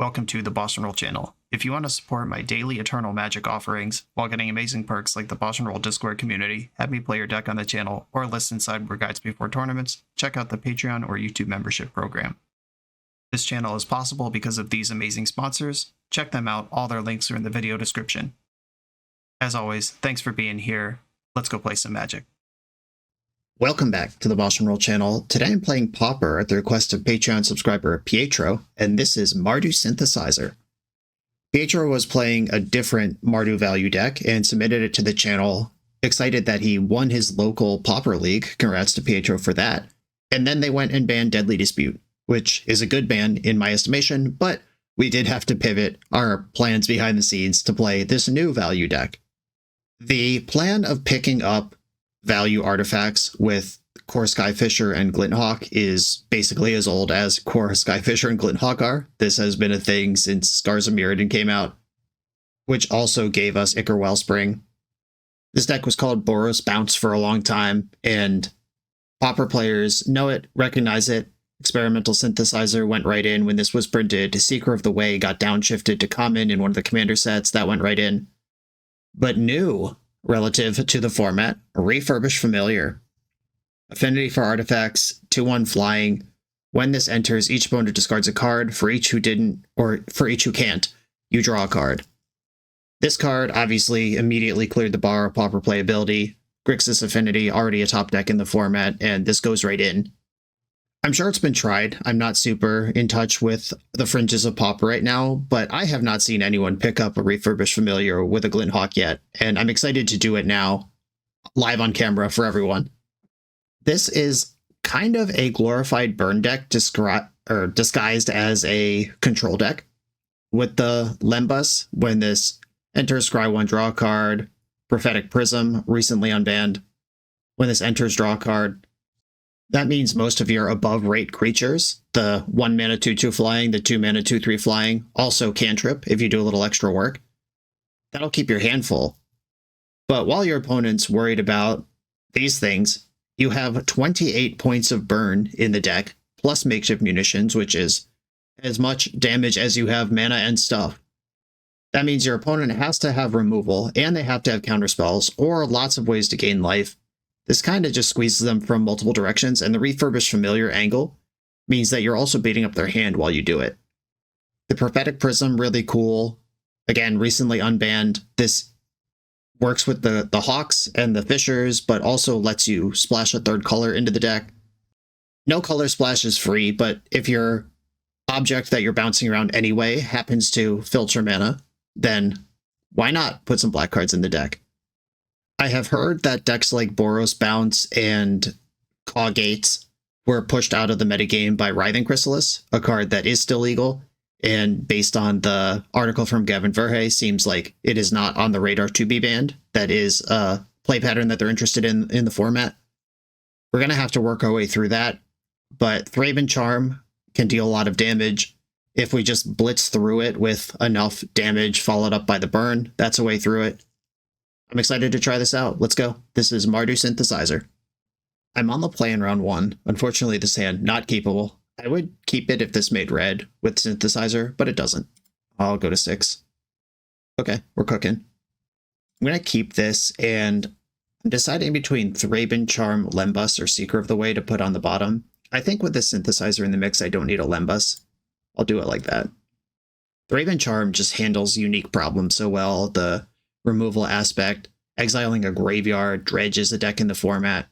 welcome to the BoshNRoll channel. If you want to support my daily Eternal Magic offerings while getting amazing perks like the BoshNRoll Discord community, have me play your deck on the channel, or listen sideboard guides before tournaments, check out the Patreon or YouTube membership program. This channel is possible because of these amazing sponsors. Check them out, all their links are in the video description. As always, thanks for being here. Let's go play some Magic. Welcome back to the BoshNRoll channel. Today I'm playing Pauper at the request of Patreon subscriber Pietro, and this is Mardu Synthesizer. Pietro was playing a different Mardu value deck and submitted it to the channel, excited that he won his local Pauper League. Congrats to Pietro for that. And then they went and banned Deadly Dispute, which is a good ban in my estimation, but we did have to pivot our plans behind the scenes to play this new value deck. The plan of picking up value artifacts with Core Skyfisher and Glinthawk is basically as old as Core Skyfisher and Glinthawk are. This has been a thing since Scars of Mirrodin came out, which also gave us Ichor Wellspring. This deck was called Boros Bounce for a long time, and Pauper players know it, recognize it. Experimental Synthesizer went right in when this was printed. Seeker of the Way got downshifted to common in one of the commander sets. That went right in. But new, relative to the format, a Refurbished Familiar. Affinity for artifacts, 2/1 flying. When this enters, each opponent discards a card. For each who didn't, or for each who can't, you draw a card. This card obviously immediately cleared the bar of Pauper playability. Grixis Affinity, already a top deck in the format, and this goes right in. I'm sure it's been tried. I'm not super in touch with the fringes of Pauper right now, but I have not seen anyone pick up a Refurbished Familiar with a Glinthawk yet, and I'm excited to do it now, live on camera for everyone. This is kind of a glorified burn deck disguised as a control deck. With the Lembas, when this enters, scry 1, draw a card. Prophetic Prism, recently unbanned. When this enters, draw a card. That means most of your above rate creatures, the 1 mana 2/2 flying, the 2 mana 2/3 flying, also cantrip if you do a little extra work. That'll keep your hand full. But while your opponent's worried about these things, you have 28 points of burn in the deck, plus makeshift munitions, which is as much damage as you have mana and stuff. That means your opponent has to have removal, and they have to have counterspells, or lots of ways to gain life. This kind of just squeezes them from multiple directions, and the Refurbished Familiar angle means that you're also beating up their hand while you do it. The Prophetic Prism, really cool. Again, recently unbanned. This works with the Hawks and the Fishers, but also lets you splash a third color into the deck. No color splash is free, but if your object that you're bouncing around anyway happens to filter mana, then why not put some black cards in the deck? I have heard that decks like Boros Bounce and Caw Gates were pushed out of the metagame by Writhing Chrysalis, a card that is still legal, and based on the article from Gavin Verhey, seems like it is not on the radar to be banned. That is a play pattern that they're interested in the format. We're going to have to work our way through that, but Thraben Charm can deal a lot of damage. If we just blitz through it with enough damage followed up by the burn, that's a way through it. I'm excited to try this out. Let's go. This is Mardu Synthesizer. I'm on the play in round 1. Unfortunately, this hand not capable. I would keep it if this made red with Synthesizer, but it doesn't. I'll go to 6. Okay, we're cooking. I'm going to keep this, and I'm deciding between Thraben Charm, Lembas, or Seeker of the Way to put on the bottom. I think with this Synthesizer in the mix, I don't need a Lembas. I'll do it like that. Thraben Charm just handles unique problems so well. The removal aspect, exiling a graveyard, dredges a deck in the format.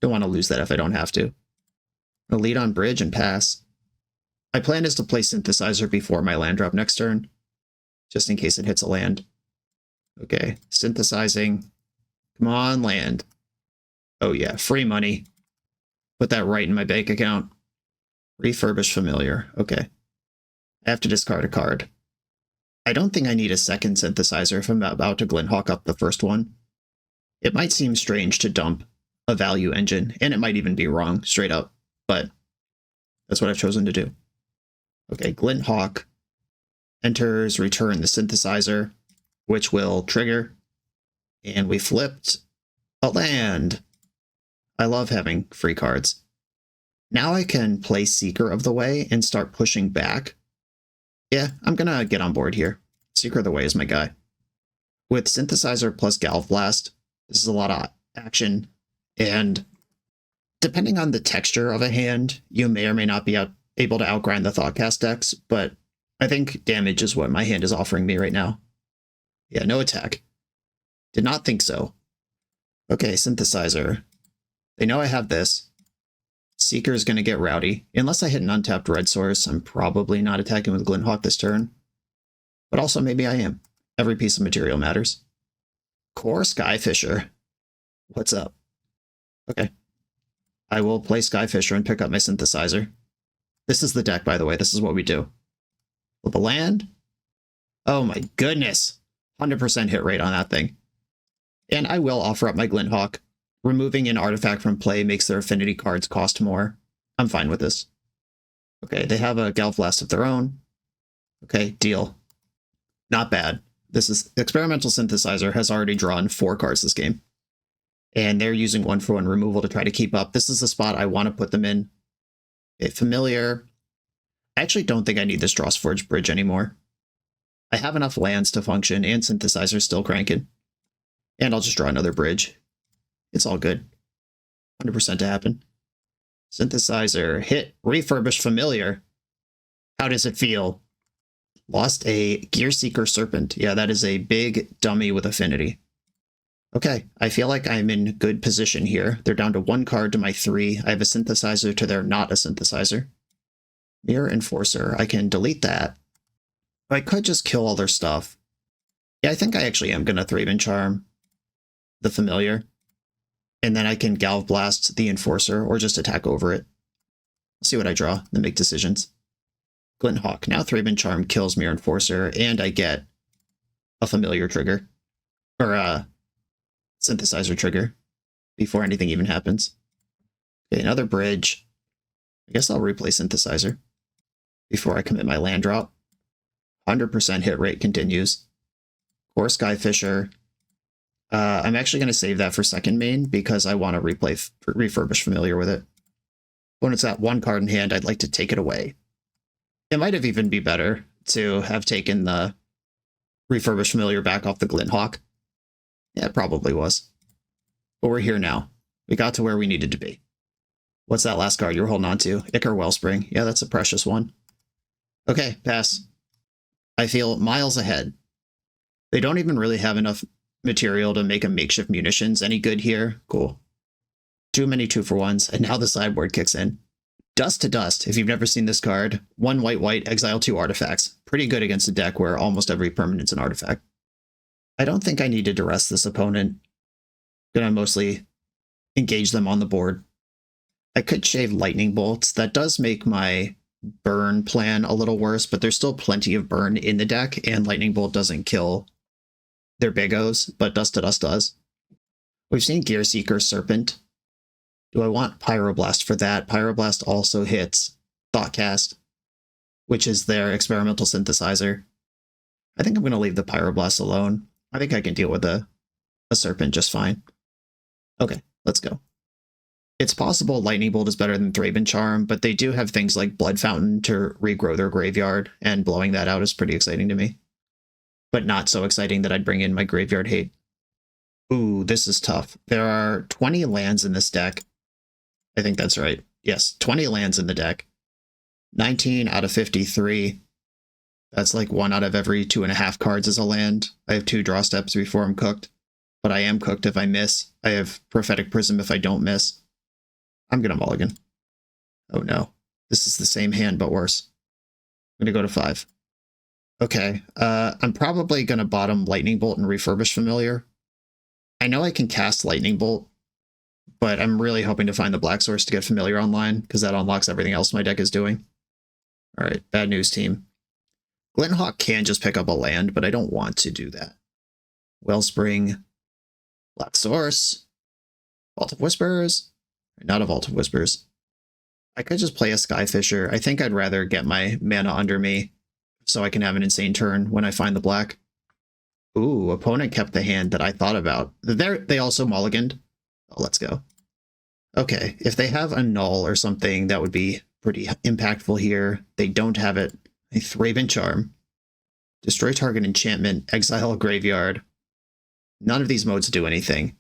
Don't want to lose that if I don't have to. I'll lead on bridge and pass. My plan is to play Synthesizer before my land drop next turn, just in case it hits a land. Okay, synthesizing. Come on, land. Oh yeah, free money. Put that right in my bank account. Refurbished Familiar. Okay. I have to discard a card. I don't think I need a second Synthesizer if I'm about to Glinthawk up the first one. It might seem strange to dump a value engine, and it might even be wrong, straight up, but that's what I've chosen to do. Okay, Glinthawk enters, return the Synthesizer, which will trigger, and we flipped a land. I love having free cards. Now I can play Seeker of the Way and start pushing back. Yeah, I'm gonna get on board here. Secret of the Way is my guy. With Synthesizer plus Galv Blast, this is a lot of action, and depending on the texture of a hand, you may or may not be able to outgrind the Thoughtcast decks, but I think damage is what my hand is offering me right now. Yeah, no attack. Did not think so. Okay, Synthesizer. They know I have this. Seeker's going to get rowdy. Unless I hit an untapped red source, I'm probably not attacking with Glinthawk this turn. But also maybe I am. Every piece of material matters. Core Skyfisher. What's up? Okay. I will play Skyfisher and pick up my Synthesizer. This is the deck, by the way. This is what we do. Flip a land. Oh my goodness. 100% hit rate on that thing. And I will offer up my Glinthawk. Removing an artifact from play makes their affinity cards cost more. I'm fine with this. Okay, they have a Galv Blast of their own. Okay, deal. Not bad. This is Experimental Synthesizer has already drawn 4 cards this game. And they're using 1-for-1 removal to try to keep up. This is the spot I want to put them in. Okay, Familiar. I actually don't think I need this Drossforge Bridge anymore. I have enough lands to function, and Synthesizer's still cranking. And I'll just draw another bridge. It's all good. 100% to happen. Synthesizer, hit, Refurbished Familiar. How does it feel? Lost a Gearseeker Serpent. Yeah, that is a big dummy with affinity. Okay, I feel like I'm in good position here. They're down to 1 card to my 3. I have a Synthesizer to their not a Synthesizer. Mirror Enforcer. I can delete that. I could just kill all their stuff. Yeah, I think I actually am going to Thraben Charm the Familiar. And then I can Galv Blast the Enforcer or just attack over it. See what I draw, then make decisions. Glinthawk. Now Thraben Charm kills Mirror Enforcer, and I get a Familiar trigger. Or a Synthesizer trigger before anything even happens. Okay, another bridge. I guess I'll replay Synthesizer before I commit my land drop. 100% hit rate continues. Core Skyfisher. I'm actually going to save that for second main because I want to replay Refurbished Familiar with it. When it's at 1 card in hand, I'd like to take it away. It might have even be better to have taken the Refurbished Familiar back off the Glinthawk. Yeah, it probably was. But we're here now. We got to where we needed to be. What's that last card you were holding on to? Ichor Wellspring. Yeah, that's a precious one. Okay, pass. I feel miles ahead. They don't even really have enough material to make a makeshift munitions any good here. Cool. Too many 2-for-1s, and now the sideboard kicks in. Dust to Dust, if you've never seen this card. 1 white, exile 2 artifacts. Pretty good against a deck where almost every permanent's an artifact. I don't think I need to duress this opponent. I'm gonna mostly engage them on the board. I could shave Lightning Bolts. That does make my burn plan a little worse, but there's still plenty of burn in the deck, and Lightning Bolt doesn't kill their big O's, but Dust to Dust does. We've seen Gearseeker Serpent. Do I want Pyroblast for that? Pyroblast also hits Thoughtcast, which is their Experimental Synthesizer. I think I'm going to leave the Pyroblast alone. I think I can deal with a Serpent just fine. Okay, let's go. It's possible Lightning Bolt is better than Thraben Charm, but they do have things like Blood Fountain to regrow their graveyard, and blowing that out is pretty exciting to me. But not so exciting that I'd bring in my Graveyard Hate. Ooh, this is tough. There are 20 lands in this deck. I think that's right. Yes, 20 lands in the deck. 19 out of 53. That's like 1 out of every 2.5 cards is a land. I have 2 draw steps before I'm cooked. But I am cooked if I miss. I have Prophetic Prism if I don't miss. I'm going to mulligan. Oh no. This is the same hand, but worse. I'm going to go to 5. Okay, I'm probably going to bottom Lightning Bolt and Refurbish Familiar. I know I can cast Lightning Bolt, but I'm really hoping to find the Black Source to get Familiar online, because that unlocks everything else my deck is doing. Alright, bad news, team. Glinthawk can just pick up a land, but I don't want to do that. Wellspring, Black Source, Vault of Whispers, not a Vault of Whispers. I could just play a Skyfisher. I think I'd rather get my mana under me, so I can have an insane turn when I find the black. Ooh, opponent kept the hand that I thought about. They also mulliganed. Oh, let's go. Okay, if they have a null or something, that would be pretty impactful here. They don't have it. a Thraben Charm. Destroy target enchantment, exile a graveyard. None of these modes do anything.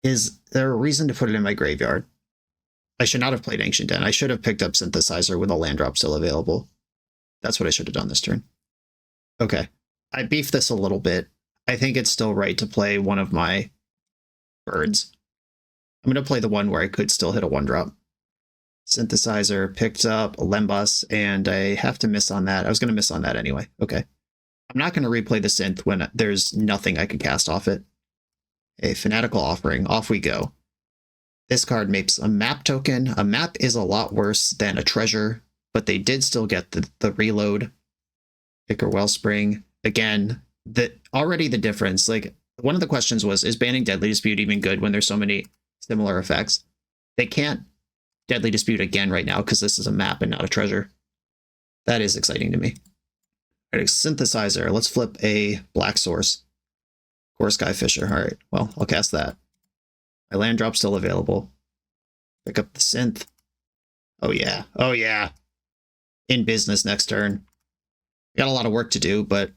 Is there a reason to put it in my graveyard? I should not have played Ancient Den. I should have picked up Synthesizer with a land drop still available. That's what I should have done this turn. Okay. I beefed this a little bit. I think it's still right to play one of my birds. I'm going to play the one where I could still hit a 1-drop. Synthesizer picked up a Lembas, and I have to miss on that. I was going to miss on that anyway. Okay. I'm not going to replay the synth when there's nothing I can cast off it. A Fanatical Offering. Off we go. This card makes a map token. A map is a lot worse than a treasure, but they did still get the reload. Picker Wellspring. Again, already the difference. Like, one of the questions was, is banning Deadly Dispute even good when there's so many similar effects? They can't Deadly Dispute again right now because this is a map and not a treasure. That is exciting to me. All right, Synthesizer. Let's flip a black source. Core Sky Fisher. All right, well, I'll cast that. My land drop's still available. Pick up the synth. Oh yeah, oh yeah. In business next turn. Got a lot of work to do, but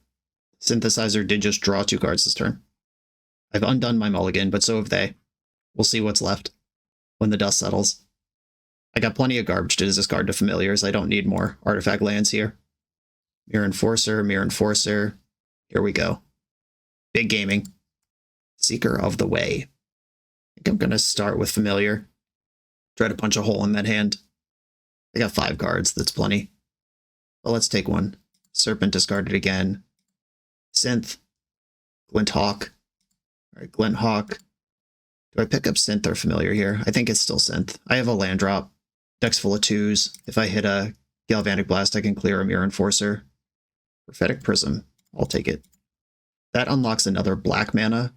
Synthesizer did just draw 2 cards this turn. I've undone my mulligan, but so have they. We'll see what's left when the dust settles. I got plenty of garbage to discard to familiars. I don't need more artifact lands here. Mirror Enforcer, Mirror Enforcer. Here we go. Big gaming. Seeker of the Way. I think I'm going to start with familiar. Try to punch a hole in that hand. I got 5 cards. That's plenty. Well, let's take one. Serpent discarded again. Synth. Glint Hawk. All right, Glint Hawk. Do I pick up Synth or familiar here? I think it's still Synth. I have a land drop. Deck's full of 2s. If I hit a Galvanic Blast, I can clear a Mirror Enforcer. Prophetic Prism. I'll take it. That unlocks another black mana.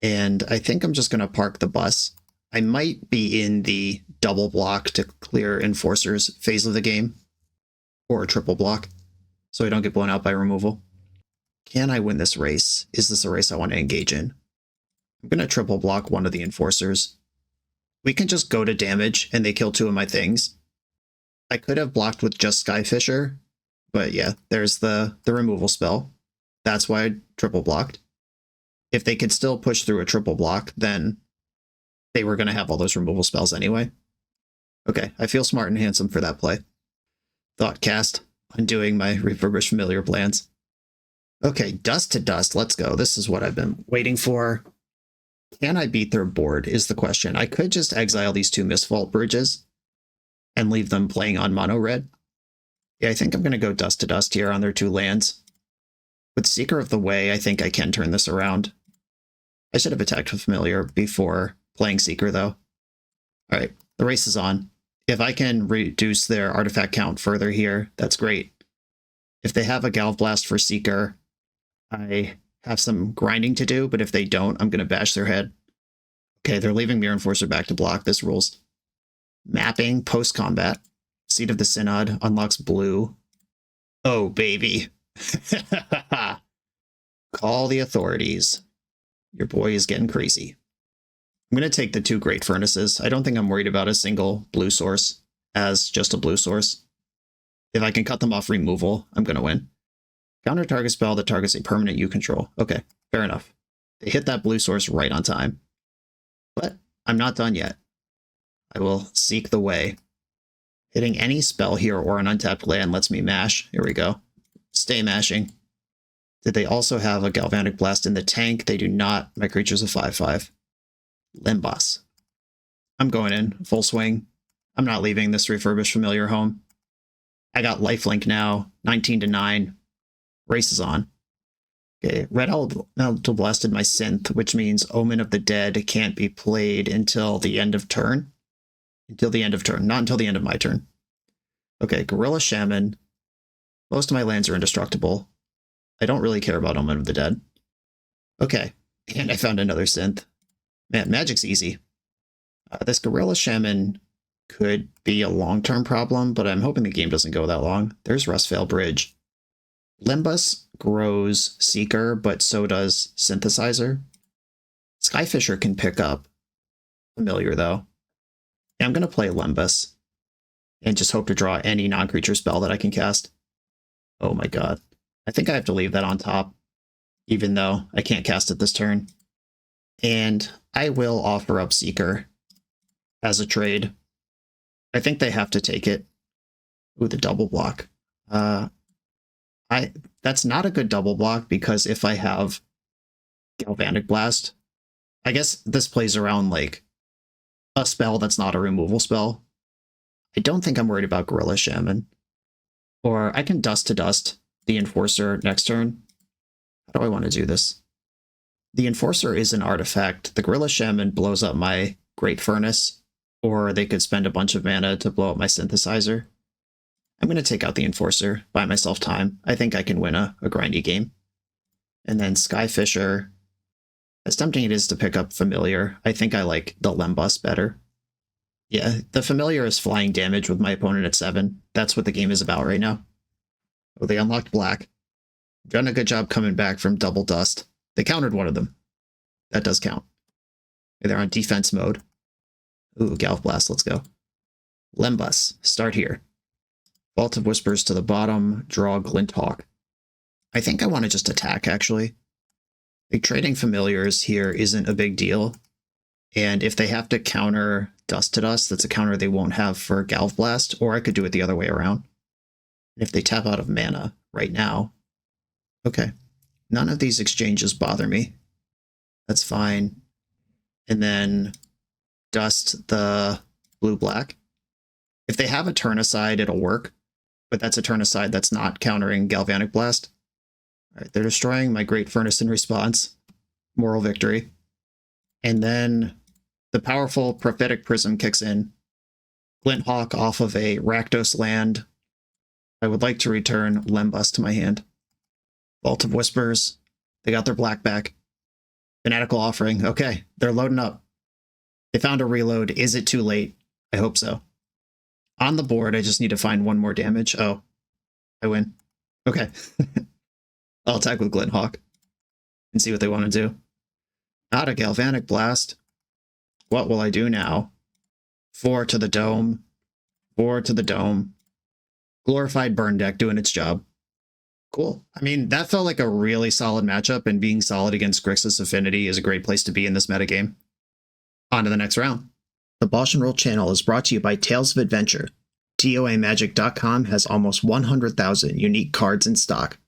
And I think I'm just going to park the bus. I might be in the double block to clear Enforcer's phase of the game. Or a triple block. So I don't get blown out by removal. Can I win this race? Is this a race I want to engage in? I'm going to triple block one of the Enforcers. We can just go to damage and they kill 2 of my things. I could have blocked with just Skyfisher, but yeah, there's the removal spell. That's why I triple blocked. If they could still push through a triple block, then they were going to have all those removal spells anyway. Okay, I feel smart and handsome for that play. Thoughtcast, undoing my Refurbished Familiar plans. Okay, Dust to Dust, let's go. This is what I've been waiting for. Can I beat their board is the question. I could just exile these 2 Mistvault Bridges and leave them playing on mono red. Yeah, I think I'm going to go Dust to Dust here on their 2 lands. With Seeker of the Way, I think I can turn this around. I should have attacked with Familiar before playing Seeker, though. All right, the race is on. If I can reduce their artifact count further here, that's great. If they have a Galv Blast for Seeker, I have some grinding to do, but if they don't, I'm going to bash their head. Okay, they're leaving Mirror Enforcer back to block. This rules. Mapping, post-combat. Seat of the Synod unlocks blue. Oh, baby. Call the authorities. Your boy is getting crazy. I'm going to take the 2 Great Furnaces. I don't think I'm worried about a single blue source as just a blue source. If I can cut them off removal, I'm going to win. Counter target spell that targets a permanent you control. Okay, fair enough. They hit that blue source right on time. But I'm not done yet. I will Seek the Way. Hitting any spell here or an untapped land lets me mash. Here we go. Stay mashing. Did they also have a Galvanic Blast in the tank? They do not. My creature's a 5/5. Lembas. I'm going in. Full swing. I'm not leaving this Refurbished Familiar home. I got lifelink now. 19-9. Race is on. Okay, Red Elemental blasted my synth, which means Omen of the Dead can't be played until the end of turn. Until the end of turn, not until the end of my turn. Okay, Gorilla Shaman. Most of my lands are indestructible. I don't really care about Omen of the Dead. Okay, and I found another synth. Man, Magic's easy. This Gorilla Shaman could be a long-term problem, but I'm hoping the game doesn't go that long. There's Rustveil Bridge. Lembas grows Seeker, but so does Synthesizer. Skyfisher can pick up Familiar, though. Yeah, I'm going to play Lembas and just hope to draw any non-creature spell that I can cast. Oh my god. I think I have to leave that on top, even though I can't cast it this turn. And I will offer up Seeker as a trade. I think they have to take it. Ooh, the double block. That's not a good double block because if I have Galvanic Blast, I guess this plays around like a spell that's not a removal spell. I don't think I'm worried about Gorilla Shaman. Or I can Dust to Dust the Enforcer next turn. How do I want to do this? The Enforcer is an artifact. The Gorilla Shaman blows up my Great Furnace, or they could spend a bunch of mana to blow up my Synthesizer. I'm going to take out the Enforcer, buy myself time. I think I can win a grindy game. And then Skyfisher. As tempting it is to pick up Familiar, I think I like the Lembas better. Yeah, the Familiar is flying damage with my opponent at 7. That's what the game is about right now. Oh, they unlocked black. Done a good job coming back from double dust. They countered one of them. That does count. They're on defense mode. Ooh, Galv Blast, let's go. Lembas, start here. Vault of Whispers to the bottom, draw Glinthawk. I think I want to just attack, actually. Like, trading Familiars here isn't a big deal. And if they have to counter Dust to Dust, that's a counter they won't have for Galv Blast, or I could do it the other way around. And if they tap out of mana right now, okay. None of these exchanges bother me. That's fine. And then Dust the blue-black. If they have a turn aside, it'll work. But that's a turn aside that's not countering Galvanic Blast. All right, they're destroying my Great Furnace in response. Moral victory. And then the powerful Prophetic Prism kicks in. Glinthawk off of a Rakdos land. I would like to return Lembas to my hand. Vault of Whispers. They got their black back. Fanatical Offering. Okay, they're loading up. They found a reload. Is it too late? I hope so. On the board, I just need to find one more damage. Oh, I win. Okay. I'll attack with Glinthawk and see what they want to do. Not a Galvanic Blast. What will I do now? 4 to the dome. 4 to the dome. Glorified Burn deck doing its job. Cool. I mean, that felt like a really solid matchup, and being solid against Grixis Affinity is a great place to be in this metagame. On to the next round. The BoshNRoll channel is brought to you by Tales of Adventure. TOAMagic.com has almost 100,000 unique cards in stock.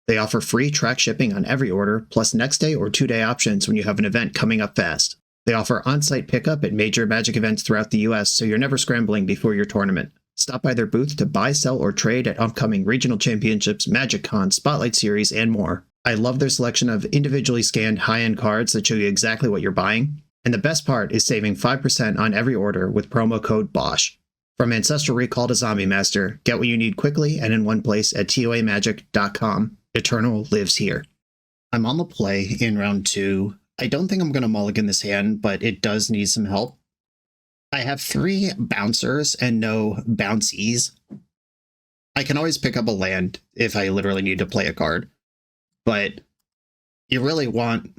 They offer free track shipping on every order, plus next day or 2-day options when you have an event coming up fast. They offer on-site pickup at major Magic events throughout the US, so you're never scrambling before your tournament. Stop by their booth to buy, sell, or trade at upcoming regional championships, MagicCon, Spotlight Series, and more. I love their selection of individually scanned high-end cards that show you exactly what you're buying. And the best part is saving 5% on every order with promo code BOSH. From Ancestral Recall to Zombie Master, get what you need quickly and in one place at TOAMagic.com. Eternal lives here. I'm on the play in round 2. I don't think I'm going to mulligan this hand, but it does need some help. I have 3 bouncers and no bouncies. I can always pick up a land if I literally need to play a card, but you really want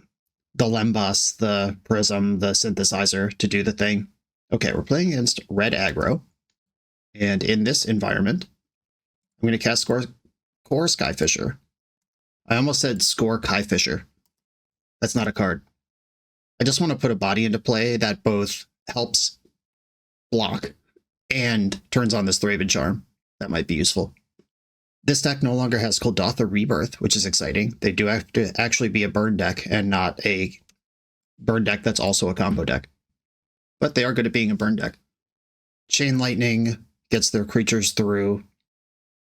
the Lembas, the Prism, the Synthesizer to do the thing. Okay, we're playing against red aggro, and in this environment, I'm going to cast Core Skyfisher. I almost said Score Kaifisher. That's not a card. I just want to put a body into play that both helps block and turns on this Thraben Charm. That might be useful. This deck no longer has Kuldotha Rebirth, which is exciting. They do have to actually be a burn deck and not a burn deck that's also a combo deck. But they are good at being a burn deck. Chain Lightning gets their creatures through.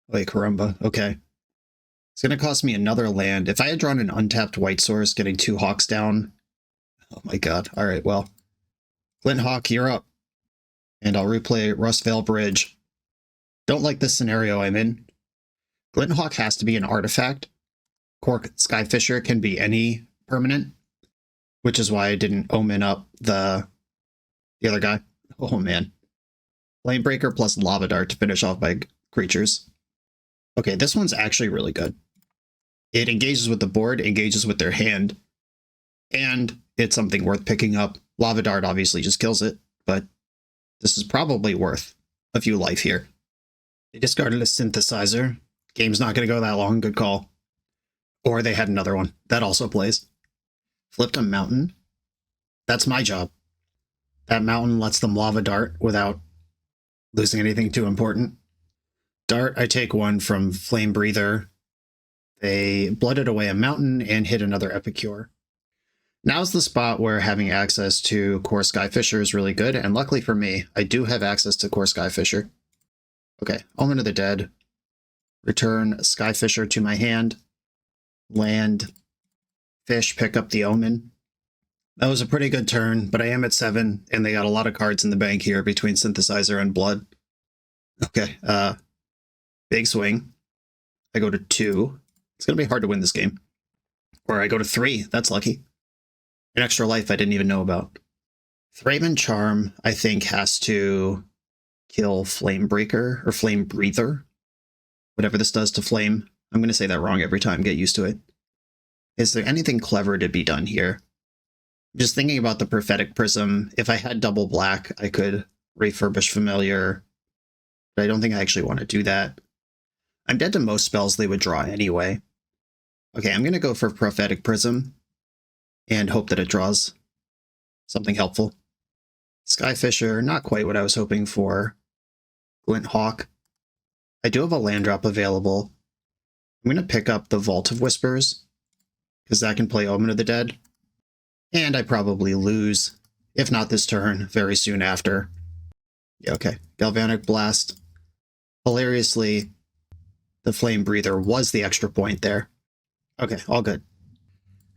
Wait, Karumba. Okay. It's going to cost me another land. If I had drawn an untapped white source, getting 2 Hawks down. Oh my god. Alright, well. Glinthawk, you're up. And I'll replay Rustvale Bridge. Don't like this scenario I'm in. Glinthawk has to be an artifact. Cork Skyfisher can be any permanent, which is why I didn't omen up the other guy. Oh man. Flamebreaker plus Lava Dart to finish off my creatures. Okay, this one's actually really good. It engages with the board, engages with their hand, and it's something worth picking up. Lava Dart obviously just kills it, but this is probably worth a few life here. They discarded a Synthesizer, Game's not going to go that long. Good call. Or they had another one. That also plays. Flipped a mountain. That's my job. That mountain lets them lava dart without losing anything too important. Dart, I take one from Flame Breather. They blooded away a mountain and hit another Epicure. Now's the spot where having access to Core Skyfisher is really good, and luckily for me, I do have access to Core Skyfisher. Okay, Omen of the Dead. Return Skyfisher to my hand. Land. Fish, pick up the Omen. That was a pretty good turn, but I am at 7, and they got a lot of cards in the bank here between Synthesizer and Blood. Okay, big swing. I go to 2. It's going to be hard to win this game. Or I go to 3. That's lucky. An extra life I didn't even know about. Thraben Charm, I think, has to kill Flame Breaker or Flame Breather. Whatever this does to Flame. I'm going to say that wrong every time. Get used to it. Is there anything clever to be done here? Just thinking about the Prophetic Prism. If I had double black, I could refurbish Familiar. But I don't think I actually want to do that. I'm dead to most spells they would draw anyway. Okay, I'm going to go for Prophetic Prism and hope that it draws something helpful. Skyfisher, not quite what I was hoping for. Glint Hawk. I do have a land drop available. I'm going to pick up the Vault of Whispers, because that can play Omen of the Dead. And I probably lose, if not this turn, very soon after. Yeah, okay. Galvanic Blast. Hilariously, the Flame Breather was the extra point there. Okay, all good.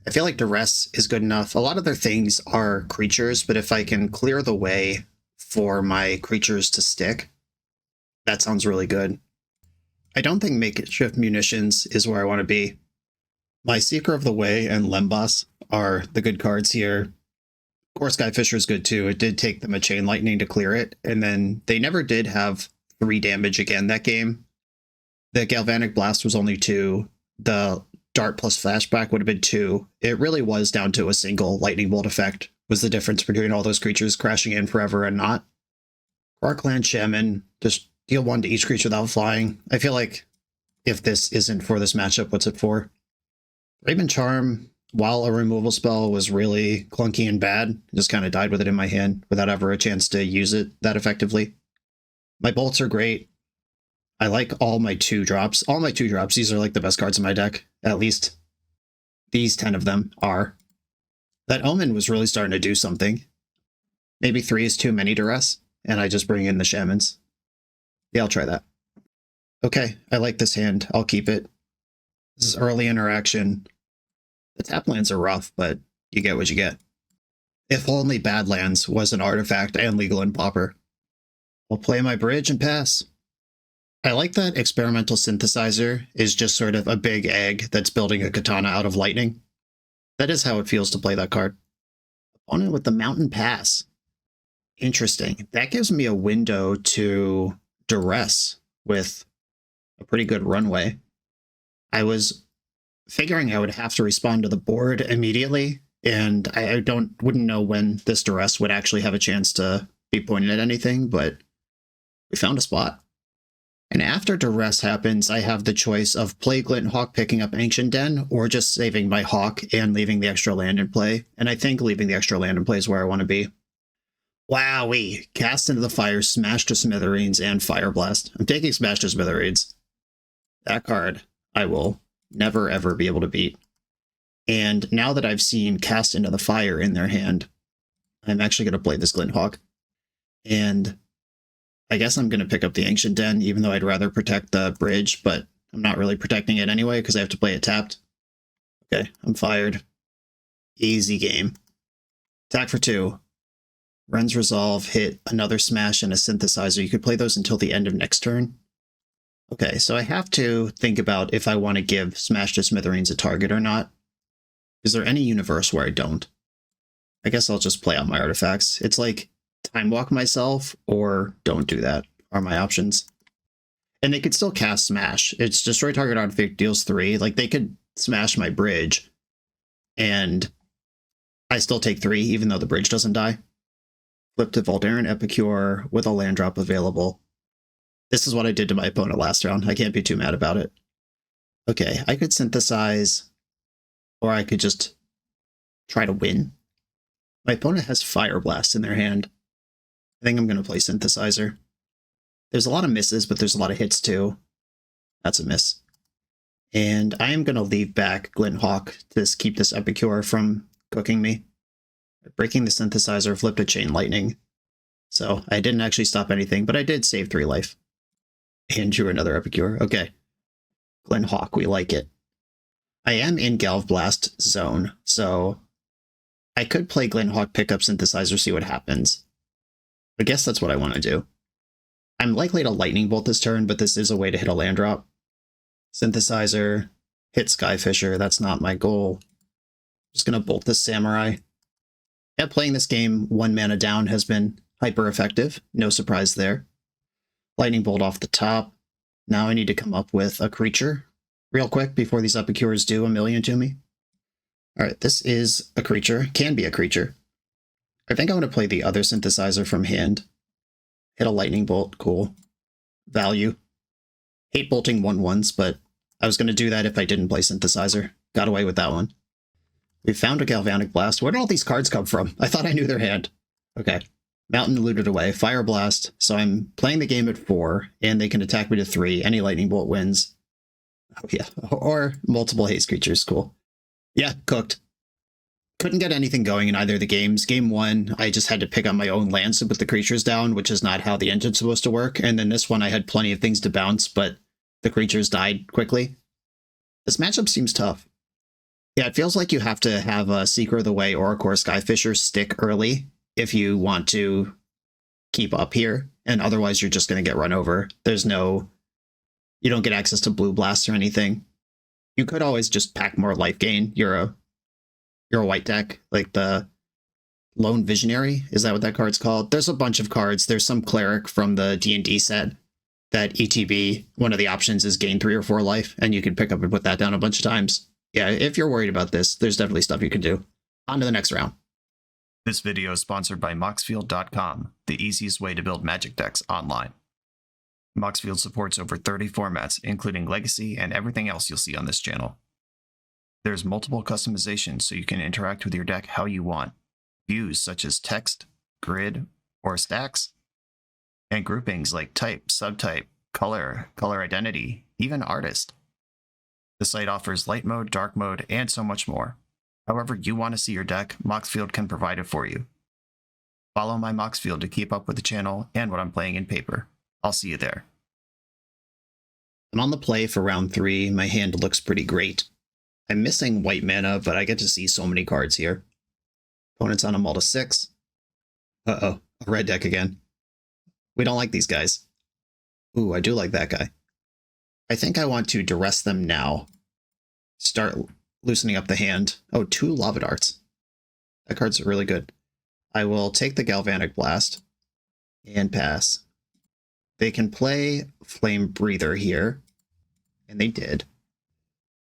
I feel like Duress is good enough. A lot of their things are creatures, but if I can clear the way for my creatures to stick, that sounds really good. I don't think Makeshift Munitions is where I want to be. My Seeker of the Way and Lembas are the good cards here. Of course, Skyfisher is good too. It did take them a Chain Lightning to clear it, and then they never did have 3 damage again that game. The Galvanic Blast was only 2. The Dart plus Flashback would have been 2. It really was down to a single Lightning Bolt effect was the difference between all those creatures crashing in forever and not. Rockland Shaman, just deal 1 to each creature without flying. I feel like if this isn't for this matchup, what's it for? Raven Charm, while a removal spell, was really clunky and bad. Just kind of died with it in my hand without ever a chance to use it that effectively. My bolts are great. I like all my 2-drops. All my 2-drops, these are like the best cards in my deck. At least these 10 of them are. That Omen was really starting to do something. Maybe 3 is too many Duress, and I just bring in the Shamans. Yeah, I'll try that. Okay, I like this hand. I'll keep it. This is early interaction. The tap lands are rough, but you get what you get. If only Badlands was an artifact and legal in Pauper. I'll play my bridge and pass. I like that Experimental Synthesizer is just sort of a big egg that's building a katana out of lightning. That is how it feels to play that card. Opponent with the Mountain Pass. Interesting. That gives me a window to Duress with a pretty good runway. I was figuring I would have to respond to the board immediately, and I wouldn't know when this Duress would actually have a chance to be pointed at anything, but we found a spot. And after Duress happens, I have the choice of play Glint Hawk picking up Ancient Den, or just saving my Hawk and leaving the extra land in play. And I think leaving the extra land in play is where I want to be. Wowee! Cast into the Fire, Smash to Smithereens, and Fire Blast. I'm taking Smash to Smithereens. That card I will never ever be able to beat. And now that I've seen Cast into the Fire in their hand, I'm actually going to play this Glint Hawk. And I guess I'm going to pick up the Ancient Den, even though I'd rather protect the bridge, but I'm not really protecting it anyway because I have to play it tapped. Okay, I'm fired. Easy game. Attack for 2. Ren's Resolve, hit another Smash and a Synthesizer. You could play those until the end of next turn. Okay, so I have to think about if I want to give Smash to Smithereens a target or not. Is there any universe where I don't? I guess I'll just play out my artifacts. It's like Time Walk myself or don't do that are my options. And they could still cast Smash. It's destroy target artifact, deals 3. Like, they could smash my bridge and I still take 3 even though the bridge doesn't die. Flip to Voldaren Epicure with a land drop available. This is what I did to my opponent last round. I can't be too mad about it. Okay, I could synthesize, or I could just try to win. My opponent has Fire Blast in their hand. I think I'm going to play Synthesizer. There's a lot of misses, but there's a lot of hits too. That's a miss. And I am going to leave back Glint Hawk to keep this Epicure from cooking me. Breaking the Synthesizer flipped a Chain Lightning. So I didn't actually stop anything, but I did save 3 life. And drew another Epicure. Okay. Glint Hawk, we like it. I am in Galv Blast zone, so I could play Glint Hawk, pick up Synthesizer, see what happens. I guess that's what I want to do. I'm likely to Lightning Bolt this turn, but this is a way to hit a land drop. Synthesizer, hit Skyfisher, that's not my goal. Just going to bolt this Samurai. Yeah, playing this game 1 mana down has been hyper effective, no surprise there. Lightning Bolt off the top. Now I need to come up with a creature real quick before these Epicures do a million to me. Alright, this is a creature, can be a creature. I think I'm going to play the other Synthesizer from hand. Hit a Lightning Bolt, cool. Value. Hate bolting 1/1s, but I was going to do that if I didn't play Synthesizer. Got away with that one. We found a Galvanic Blast. Where did all these cards come from? I thought I knew their hand. Okay. Mountain looted away. Fire Blast. So I'm playing the game at 4, and they can attack me to 3. Any Lightning Bolt wins. Oh yeah. Or multiple haste creatures. Cool. Yeah, cooked. Couldn't get anything going in either of the games. Game 1, I just had to pick up my own lands to put the creatures down, which is not how the engine's supposed to work. And then this one, I had plenty of things to bounce, but the creatures died quickly. This matchup seems tough. Yeah, it feels like you have to have a Seeker of the Way or a Core Skyfisher stick early if you want to keep up here, and otherwise you're just going to get run over. There's no... You don't get access to Blue Blast or anything. You could always just pack more life gain. You're a white deck, like the Lone Visionary. Is that what that card's called? There's a bunch of cards. There's some Cleric from the D&D set that ETB, one of the options is gain 3 or 4 life, and you can pick up and put that down a bunch of times. Yeah, if you're worried about this, there's definitely stuff you can do. On to the next round. This video is sponsored by Moxfield.com, the easiest way to build Magic decks online. Moxfield supports over 30 formats, including Legacy and everything else you'll see on this channel. There's multiple customizations so you can interact with your deck how you want. Views such as text, grid, or stacks, and groupings like type, subtype, color, color identity, even artist. The site offers light mode, dark mode, and so much more. However you want to see your deck, Moxfield can provide it for you. Follow my Moxfield to keep up with the channel and what I'm playing in paper. I'll see you there. I'm on the play for round 3. My hand looks pretty great. I'm missing white mana, but I get to see so many cards here. Opponent's on a Malta 6. Uh-oh, a red deck again. We don't like these guys. Ooh, I do like that guy. I think I want to duress them now. Start loosening up the hand. Oh, 2 Lava Darts. That card's really good. I will take the Galvanic Blast and pass. They can play Flame Breather here, and they did.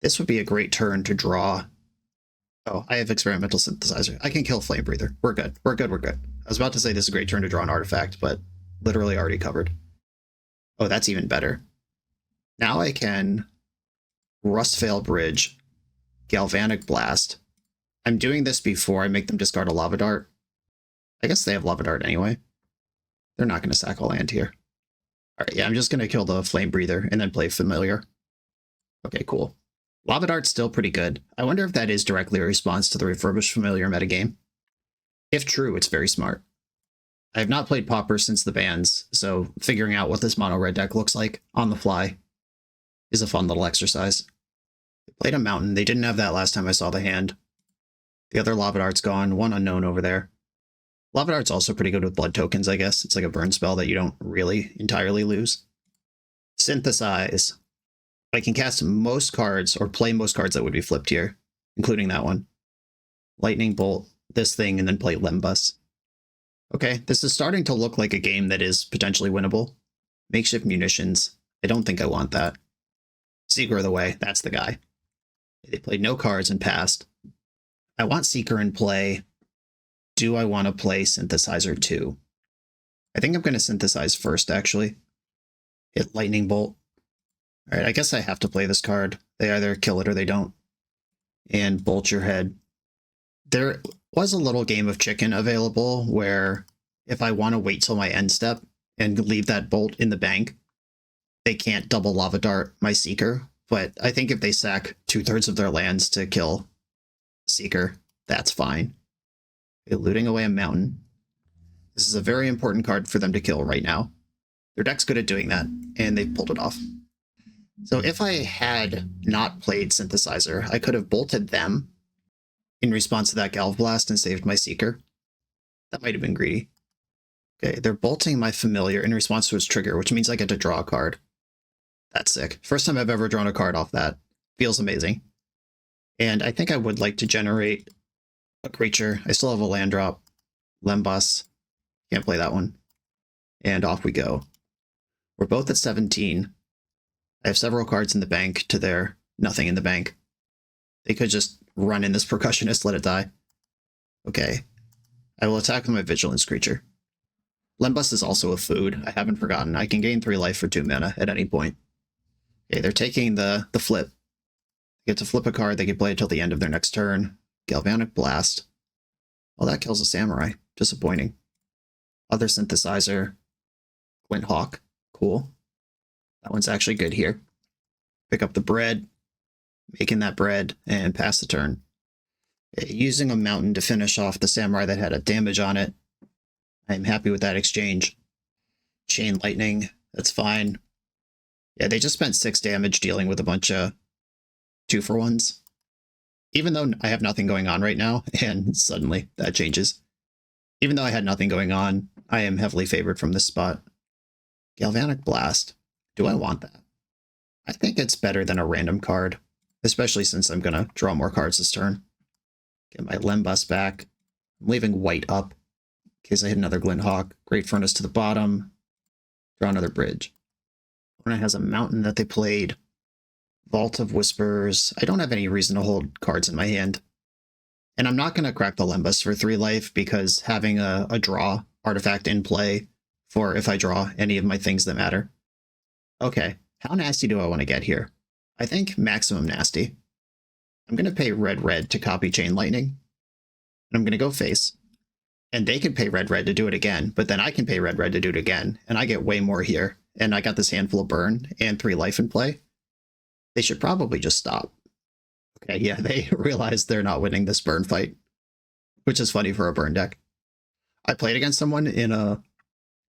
This would be a great turn to draw. Oh, I have Experimental Synthesizer. I can kill Flame Breather. We're good. We're good. We're good. I was about to say this is a great turn to draw an artifact, but literally already covered. Oh, that's even better. Now I can Rustveil Bridge, Galvanic Blast. I'm doing this before I make them discard a Lava Dart. I guess they have Lava Dart anyway. They're not going to sack a land here. Alright, yeah, I'm just going to kill the Flame Breather and then play Familiar. Okay, cool. Lava Dart's still pretty good. I wonder if that is directly a response to the Refurbished Familiar metagame. If true, it's very smart. I have not played Pauper since the bans, so figuring out what this mono red deck looks like on the fly is a fun little exercise. They played a Mountain. They didn't have that last time I saw the hand. The other Lava Dart's gone. One unknown over there. Lava Dart's also pretty good with blood tokens, I guess. It's like a burn spell that you don't really entirely lose. Synthesize. I can cast most cards, or play most cards that would be flipped here, including that one. Lightning Bolt, this thing, and then play Lembus. Okay, this is starting to look like a game that is potentially winnable. Makeshift Munitions. I don't think I want that. Seeker of the Way, that's the guy. They played no cards and passed. I want Seeker in play. Do I want to play Synthesizer too? I think I'm going to synthesize first, actually. Hit Lightning Bolt. All right, I guess I have to play this card. They either kill it or they don't. And bolt your head. There was a little game of chicken available where if I want to wait till my end step and leave that bolt in the bank, they can't double lava dart my Seeker. But I think if they sack 2/3 of their lands to kill Seeker, that's fine. Okay, looting away a mountain. This is a very important card for them to kill right now. Their deck's good at doing that, and they pulled it off. So if I had not played Synthesizer, I could have bolted them in response to that Galv Blast and saved my Seeker. That might have been greedy. Okay, they're bolting my Familiar in response to its trigger, which means I get to draw a card. That's sick. First time I've ever drawn a card off that. Feels amazing. And I think I would like to generate a creature. I still have a land drop. Lembas. Can't play that one. And off we go. We're both at 17. I have several cards in the bank to their nothing in the bank. They could just run in this Percussionist, let it die. Okay. I will attack with my Vigilance creature. Lembas is also a food. I haven't forgotten. I can gain 3 life for 2 mana at any point. Okay, they're taking the flip. They get to flip a card. They can play it till the end of their next turn. Galvanic Blast. Well, that kills a Samurai. Disappointing. Other Synthesizer. Glint Hawk. Cool. That one's actually good here. Pick up the bread. Making that bread and pass the turn. Okay, using a mountain to finish off the Samurai that had a damage on it. I'm happy with that exchange. Chain Lightning. That's fine. Yeah, they just spent 6 damage dealing with a bunch of 2-for-1s. Even though I have nothing going on right now, and suddenly that changes. Even though I had nothing going on, I am heavily favored from this spot. Galvanic Blast. Do I want that? I think it's better than a random card, especially since I'm going to draw more cards this turn. Get my Lembas back. I'm leaving white up in case I hit another Glint Hawk. Great Furnace to the bottom. Draw another bridge. Opponent has a mountain that they played. Vault of Whispers. I don't have any reason to hold cards in my hand. And I'm not going to crack the Lembas for 3 life because having a draw artifact in play for if I draw any of my things that matter. Okay, how nasty do I want to get here? I think maximum nasty. I'm going to pay red to copy Chain Lightning. And I'm going to go face. And they can pay red to do it again, but then I can pay red to do it again, and I get way more here. And I got this handful of burn and 3 life in play. They should probably just stop. Okay, yeah, they realize they're not winning this burn fight, which is funny for a burn deck. I played against someone in a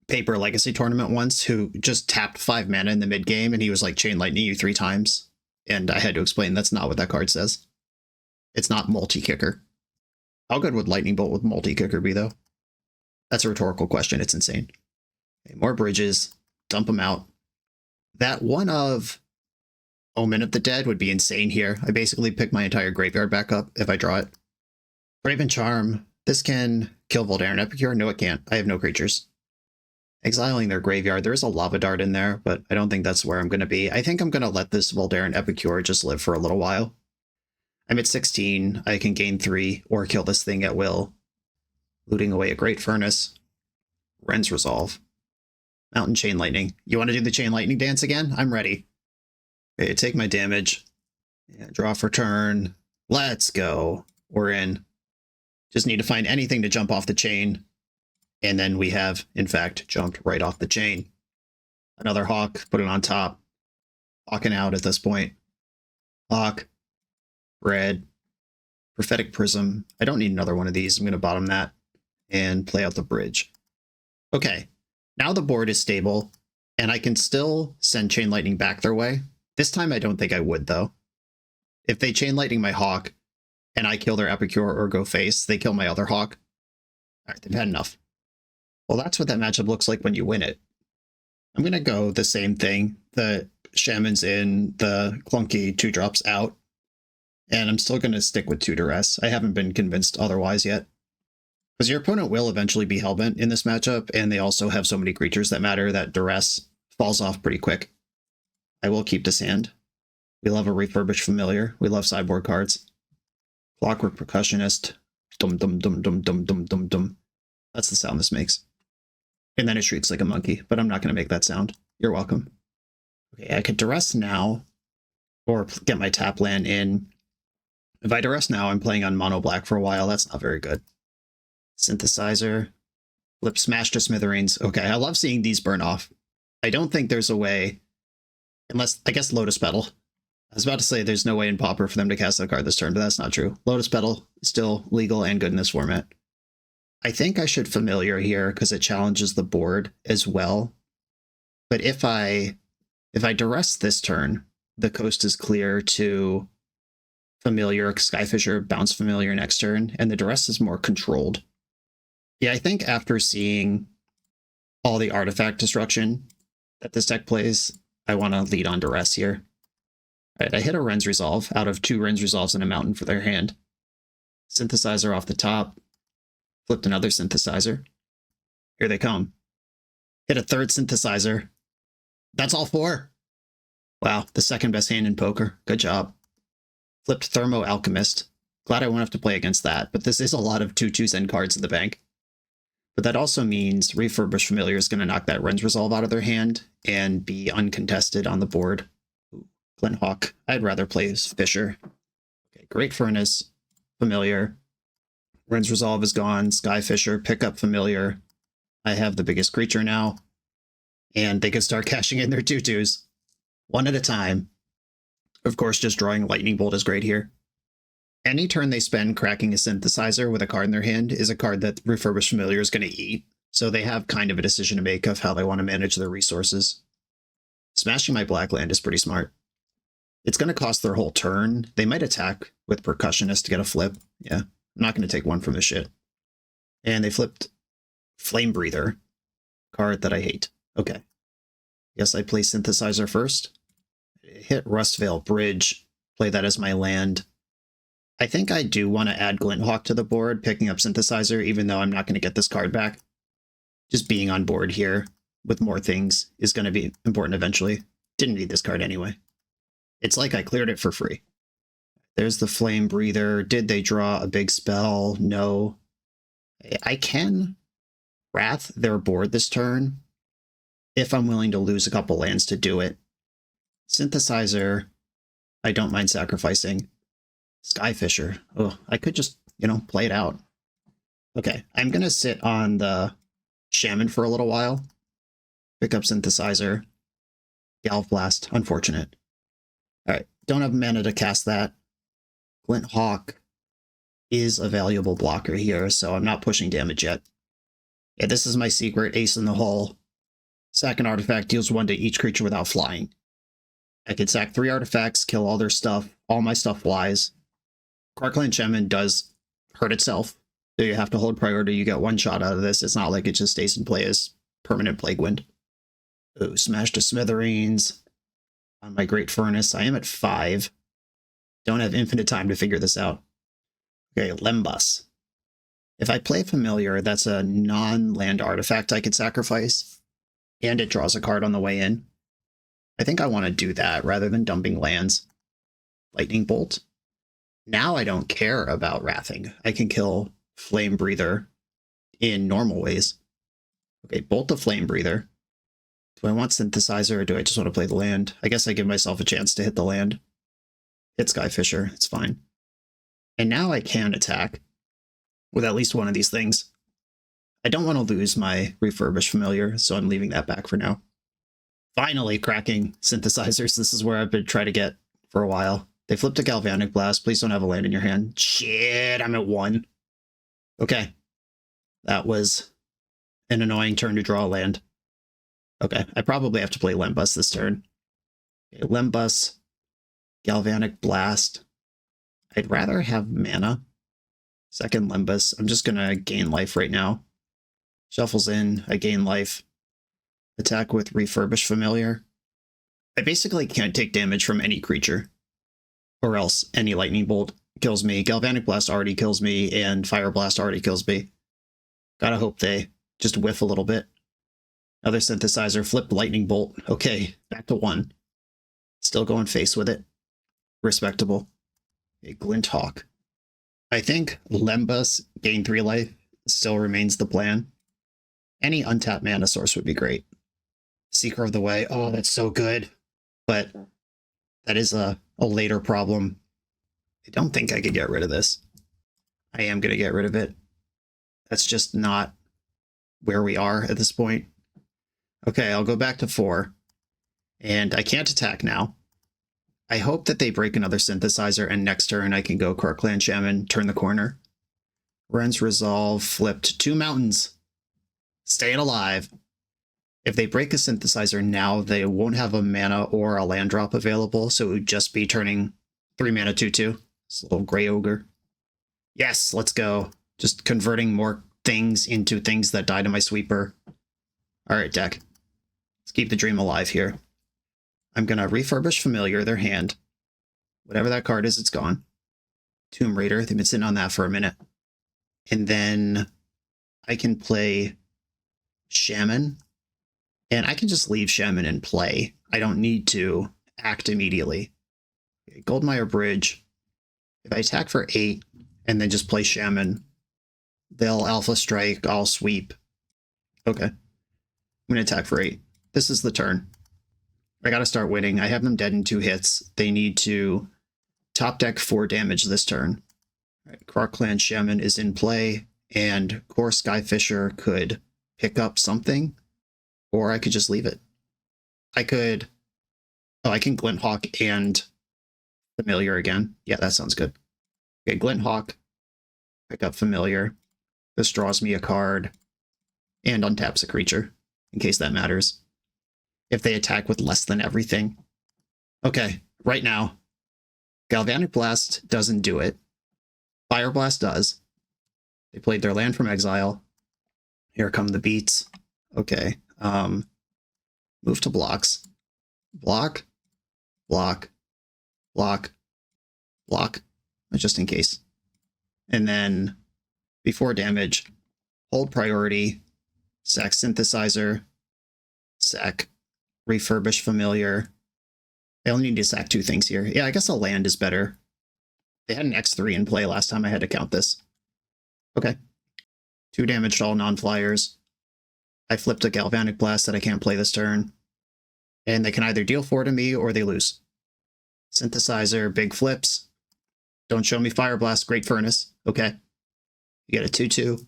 Pauper Legacy tournament once who just tapped 5 mana in the mid game, and he was like Chain Lightning you 3 times. And I had to explain that's not what that card says. It's not multi-kicker. How good would Lightning Bolt with multi-kicker be, though? That's a rhetorical question. It's insane. Okay, more bridges. Dump them out. That one of Omen of the Dead would be insane here. I basically pick my entire graveyard back up if I draw it. Raven Charm. This can kill Voldaren Epicure. No, it can't. I have no creatures. Exiling their graveyard. There is a Lava Dart in there, but I don't think that's where I'm going to be. I think I'm going to let this Voldaren Epicure just live for a little while. I'm at 16. I can gain 3 or kill this thing at will. Looting away a Great Furnace. Ren's Resolve. Mountain Chain Lightning. You want to do the Chain Lightning dance again? I'm ready. Okay, take my damage. Yeah, draw for turn. Let's go. We're in. Just need to find anything to jump off the chain. And then we have, in fact, jumped right off the chain. Another Hawk. Put it on top. Hawking out at this point. Hawk. Red. Prophetic Prism. I don't need another one of these. I'm going to bottom that and play out the bridge. Okay. Now the board is stable, and I can still send Chain Lightning back their way. This time I don't think I would, though. If they Chain Lightning my Hawk, and I kill their Epicure or go face, they kill my other Hawk. Alright, they've had enough. Well, that's what that matchup looks like when you win it. I'm going to go the same thing. The Shaman's in, the clunky 2-drops out. And I'm still going to stick with 2 Duress. I haven't been convinced otherwise yet. Because your opponent will eventually be Hellbent in this matchup, and they also have so many creatures that matter that Duress falls off pretty quick. I will keep this hand. We love a Refurbished Familiar. We love sideboard cards. Clockwork Percussionist. Dum dum dum dum dum dum dum dum. That's the sound this makes. And then it shrieks like a monkey, but I'm not going to make that sound. You're welcome. Okay, I could duress now or get my tap land in. If I duress now, I'm playing on mono black for a while. That's not very good. Synthesizer. Flip smash to smithereens. Okay, I love seeing these burn off. I don't think there's a way, unless, I guess, Lotus Petal. I was about to say there's no way in Pauper for them to cast that card this turn, but that's not true. Lotus Petal is still legal and good in this format. I think I should Familiar here because it challenges the board as well. But if I duress this turn, the coast is clear to Familiar, Skyfisher, bounce Familiar next turn, and the duress is more controlled. Yeah, I think after seeing all the artifact destruction that this deck plays, I want to lead on duress here. All right, I hit a Ren's Resolve out of 2 Ren's Resolves and a Mountain for their hand. Synthesizer off the top. Flipped another Synthesizer. Here they come. Hit a 3rd Synthesizer. That's all 4. Wow, the 2nd best hand in poker. Good job. Flipped Thermo Alchemist. Glad I won't have to play against that, but this is a lot of 2/2 end cards in the bank. But that also means Refurbished Familiar is going to knock that Ren's Resolve out of their hand and be uncontested on the board. Glint Hawk. I'd rather play Fisher. Okay, Great Furnace. Familiar. Ren's Resolve is gone. Skyfisher. Pick up Familiar. I have the biggest creature now. And they can start cashing in their 2/2s. One at a time. Of course, just drawing Lightning Bolt is great here. Any turn they spend cracking a Synthesizer with a card in their hand is a card that Refurbished Familiar is going to eat, so they have kind of a decision to make of how they want to manage their resources. Smashing my black land is pretty smart. It's going to cost their whole turn. They might attack with Percussionist to get a flip. Yeah, I'm not going to take one from this shit. And they flipped Flame Breather, card that I hate. Okay. Guess I play Synthesizer first. Hit Rustvale Bridge, play that as my land. I think I do want to add Glint Hawk to the board, picking up Synthesizer, even though I'm not going to get this card back. Just being on board here with more things is going to be important eventually. Didn't need this card anyway. It's like I cleared it for free. There's the Flame Breather. Did they draw a big spell? No. I can Wrath their board this turn if I'm willing to lose a couple lands to do it. Synthesizer, I don't mind sacrificing. Skyfisher. Oh, I could just, play it out. Okay, I'm going to sit on the Shaman for a little while. Pick up Synthesizer. Galv Blast. Unfortunate. Alright, don't have mana to cast that. Glint Hawk is a valuable blocker here, so I'm not pushing damage yet. Yeah, this is my secret Ace in the Hole. Sack an artifact, deals 1 to each creature without flying. I could sack 3 artifacts, kill all their stuff. All my stuff flies. Qarkland Shaman does hurt itself, so you have to hold priority. You get 1 shot out of this. It's not like it just stays in play as permanent Plague Wind. Oh, Smash to Smithereens. On my Great Furnace, I am at 5. Don't have infinite time to figure this out. Okay, Lembas. If I play Familiar, that's a non-land artifact I could sacrifice, and it draws a card on the way in. I think I want to do that rather than dumping lands. Lightning Bolt. Now I don't care about wrathing. I can kill Flame Breather in normal ways. Okay, Bolt the Flame Breather. Do I want Synthesizer or do I just want to play the land? I guess I give myself a chance to hit the land. Hit Skyfisher, it's fine. And now I can attack with at least one of these things. I don't want to lose my Refurbished Familiar, so I'm leaving that back for now. Finally cracking Synthesizers. This is where I've been trying to get for a while. They flipped a Galvanic Blast. Please don't have a land in your hand. Shit, I'm at 1. Okay. That was an annoying turn to draw a land. Okay, I probably have to play Lembas this turn. Okay, Lembas, Galvanic Blast. I'd rather have mana. Second Lembas. I'm just going to gain life right now. Shuffles in, I gain life. Attack with Refurbished Familiar. I basically can't take damage from any creature. Or else any Lightning Bolt kills me. Galvanic Blast already kills me, and Fire Blast already kills me. Gotta hope they just whiff a little bit. Another Synthesizer, flip Lightning Bolt. Okay, back to 1. Still going face with it. Respectable. A Glint Hawk. I think Lembas, gain 3 life, still remains the plan. Any untapped mana source would be great. Seeker of the Way. Oh, that's so good. but that is a later problem. I don't think I could get rid of this. I am going to get rid of it. That's just not where we are at this point. Okay, I'll go back to 4. And I can't attack now. I hope that they break another Synthesizer, and next turn I can go Clan Shaman, turn the corner. Ren's Resolve flipped 2 mountains. Staying alive. If they break a Synthesizer now, they won't have a mana or a land drop available, so it would just be turning 3 mana 2/2. This little gray ogre. Yes, let's go. Just converting more things into things that die to my sweeper. Alright, deck. Let's keep the dream alive here. I'm going to refurbish Familiar, their hand. Whatever that card is, it's gone. Tomb Raider, they've been sitting on that for a minute. And then I can play Shaman. And I can just leave Shaman in play. I don't need to act immediately. Okay, Goldmire Bridge. If I attack for 8 and then just play Shaman, they'll Alpha Strike, I'll sweep. Okay. I'm going to attack for 8. This is the turn. I gotta start winning. I have them dead in 2 hits. They need to top deck 4 damage this turn. Clan Shaman is in play, and Core Skyfisher could pick up something, or I could just leave it. I could... Oh, I can Glinthawk and Familiar again. Yeah, that sounds good. Okay, Glinthawk, pick up Familiar. This draws me a card, and untaps a creature, in case that matters. If they attack with less than everything. Okay, right now, Galvanic Blast doesn't do it. Fire Blast does. They played their land from exile. Here come the beats. Okay, move to blocks. Block, block, block, block, just in case. And then, before damage, hold priority, sack Synthesizer, sack Refurbish Familiar. I only need to sack 2 things here. Yeah, I guess a land is better. They had an X3 in play last time I had to count this. Okay. 2 damage to all non-flyers. I flipped a Galvanic Blast that I can't play this turn. And they can either deal 4 to me or they lose. Synthesizer, big flips. Don't show me Fire Blast, Great Furnace. Okay. You get a 2/2.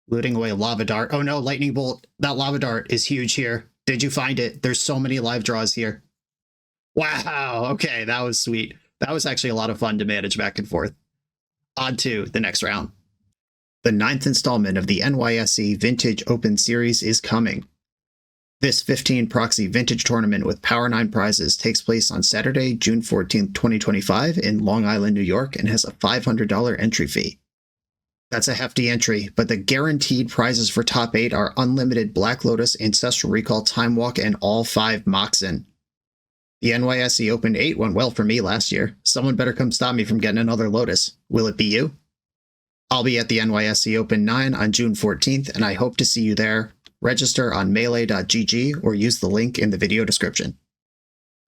Looting away Lava Dart. Oh no, Lightning Bolt. That Lava Dart is huge here. Did you find it? There's so many live draws here. Wow, okay, that was sweet. That was actually a lot of fun to manage back and forth. On to the next round. The 9th installment of the NYSE Vintage Open Series is coming. This 15 proxy vintage tournament with Power 9 prizes takes place on Saturday, June 14th, 2025 in Long Island, New York, and has a $500 entry fee. That's a hefty entry, but the guaranteed prizes for top 8 are unlimited Black Lotus, Ancestral Recall, Time Walk, and all 5 Moxen. The NYSE Open 8 went well for me last year. Someone better come stop me from getting another Lotus. Will it be you? I'll be at the NYSE Open 9 on June 14th, and I hope to see you there. Register on melee.gg or use the link in the video description.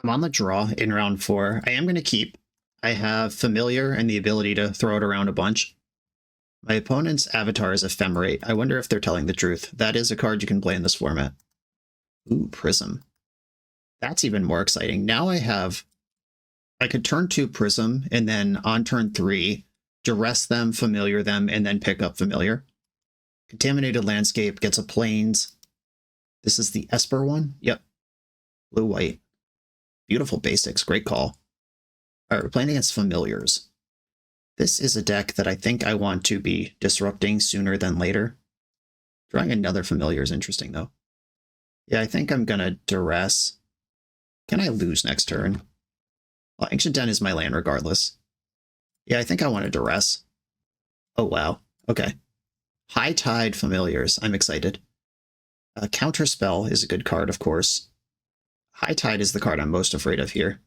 I'm on the draw in round 4. I am going to keep. I have Familiar and the ability to throw it around a bunch. My opponent's avatar is Ephemerate. I wonder if they're telling the truth. That is a card you can play in this format. Ooh, Prism. That's even more exciting. Now I could turn 2 Prism, and then on turn 3, Duress them, Familiar them, and then pick up Familiar. Contaminated Landscape gets a Plains. This is the Esper one? Yep. Blue-white. Beautiful basics. Great call. Alright, we're playing against Familiars. This is a deck that I think I want to be disrupting sooner than later. Drawing another Familiar is interesting, though. Yeah, I think I'm going to Duress. Can I lose next turn? Well, Ancient Den is my land regardless. Yeah, I think I want to Duress. Oh, wow. Okay. High Tide Familiars. I'm excited. Counterspell is a good card, of course. High Tide is the card I'm most afraid of here.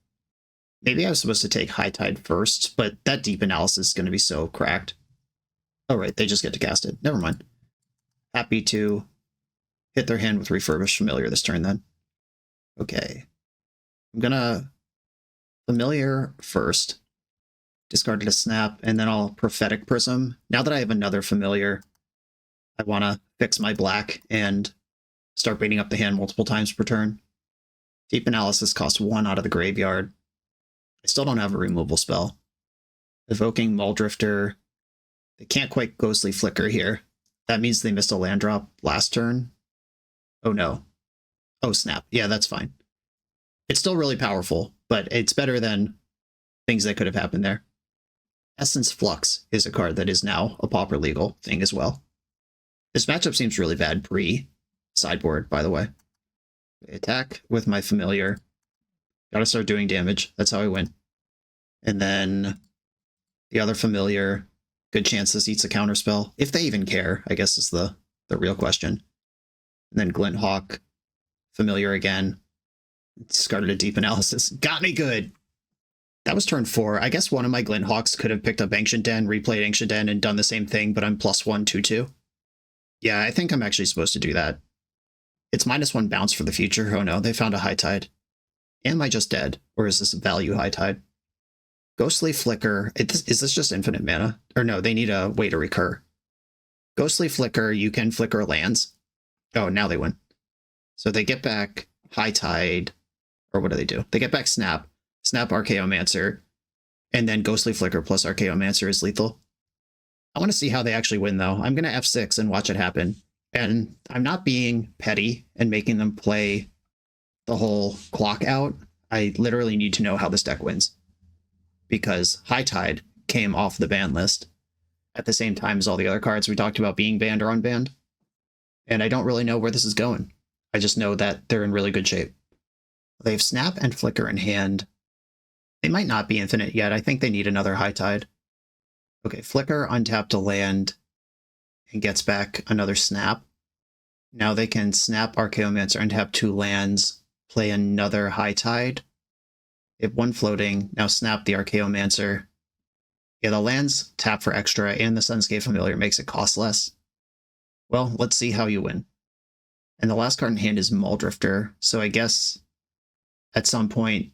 Maybe I was supposed to take High Tide first, but that deep analysis is going to be so cracked. Oh, right, they just get to cast it. Never mind. Happy to hit their hand with Refurbished Familiar this turn, then. Okay. I'm going to Familiar first. Discarded a Snap, and then I'll Prophetic Prism. Now that I have another Familiar, I want to fix my black and start baiting up the hand multiple times per turn. Deep Analysis costs 1 out of the graveyard. I still don't have a removal spell. Evoking Muldrifter. They can't quite Ghostly Flicker here. That means they missed a land drop last turn. Oh no. Oh snap. Yeah, that's fine. It's still really powerful, but it's better than things that could have happened there. Essence Flux is a card that is now a Pauper legal thing as well. This matchup seems really bad pre-sideboard, by the way. Attack with my familiar. Gotta start doing damage. That's how I win. And then the other familiar, good chance this eats a counterspell. If they even care, I guess is the real question. And then Glint Hawk, familiar again. Discarded a Deep Analysis. Got me good! That was turn 4. I guess one of my Glint Hawks could have picked up Ancient Den, replayed Ancient Den, and done the same thing, but I'm +1, 2/2. Yeah, I think I'm actually supposed to do that. It's -1 bounce for the future. Oh no, they found a High Tide. Am I just dead? Or is this a value High Tide? Ghostly Flicker. Is this just infinite mana? Or no, they need a way to recur. Ghostly Flicker, you can flicker lands. Oh, now they win. So they get back High Tide. Or what do? They get back Snap. Snap Archaeomancer. And then Ghostly Flicker plus Archaeomancer is lethal. I want to see how they actually win, though. I'm going to F6 and watch it happen. And I'm not being petty and making them play the whole clock out. I literally need to know how this deck wins. Because High Tide came off the ban list at the same time as all the other cards we talked about being banned or unbanned. And I don't really know where this is going. I just know that they're in really good shape. They have Snap and Flicker in hand. They might not be infinite yet. I think they need another High Tide. Okay, Flicker untapped a land and gets back another Snap. Now they can Snap Archaeomancer and have 2 lands, play another High Tide. They have 1 floating, now Snap the Archaeomancer. Yeah, the lands tap for extra, and the Sunscape Familiar makes it cost less. Well, let's see how you win. And the last card in hand is Muldrifter, so I guess at some point,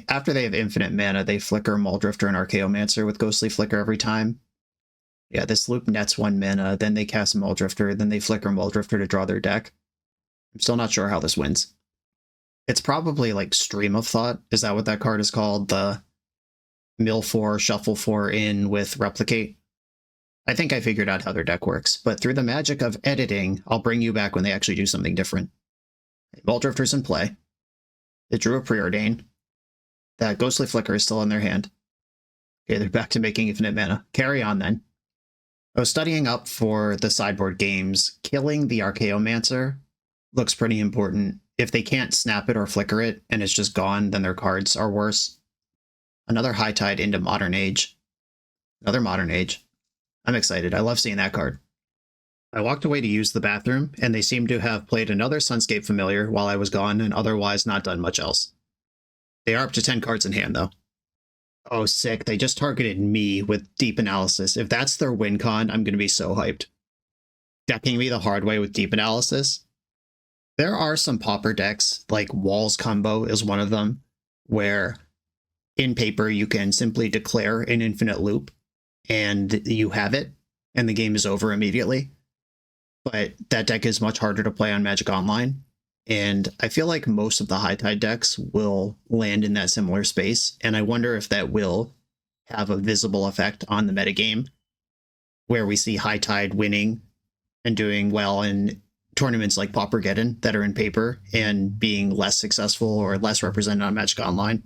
after they have infinite mana, they flicker Muldrifter and Archaeomancer with Ghostly Flicker every time. Yeah, this loop nets 1 mana, then they cast Muldrifter, then they flicker Muldrifter to draw their deck. I'm still not sure how this wins. It's probably like Stream of Thought. Is that what that card is called? The mill 4, shuffle 4 in with replicate. I think I figured out how their deck works, but through the magic of editing, I'll bring you back when they actually do something different. Muldrifter's in play. They drew a Preordain. That Ghostly Flicker is still in their hand. Okay, they're back to making infinite mana. Carry on then. I was studying up for the sideboard games. Killing the Archaeomancer looks pretty important. If they can't snap it or flicker it, and it's just gone, then their cards are worse. Another High Tide into Modern Age. Another Modern Age. I'm excited. I love seeing that card. I walked away to use the bathroom, and they seem to have played another Sunscape Familiar while I was gone, and otherwise not done much else. They are up to 10 cards in hand, though. Oh, sick. They just targeted me with Deep Analysis. If that's their win con, I'm going to be so hyped. Decking me the hard way with Deep Analysis. There are some Pauper decks, like Walls Combo is one of them, where in paper you can simply declare an infinite loop, and you have it, and the game is over immediately. But that deck is much harder to play on Magic Online, and I feel like most of the High Tide decks will land in that similar space, and I wonder if that will have a visible effect on the metagame, where we see High Tide winning and doing well in tournaments like Paupergeddon that are in paper and being less successful or less represented on Magic Online.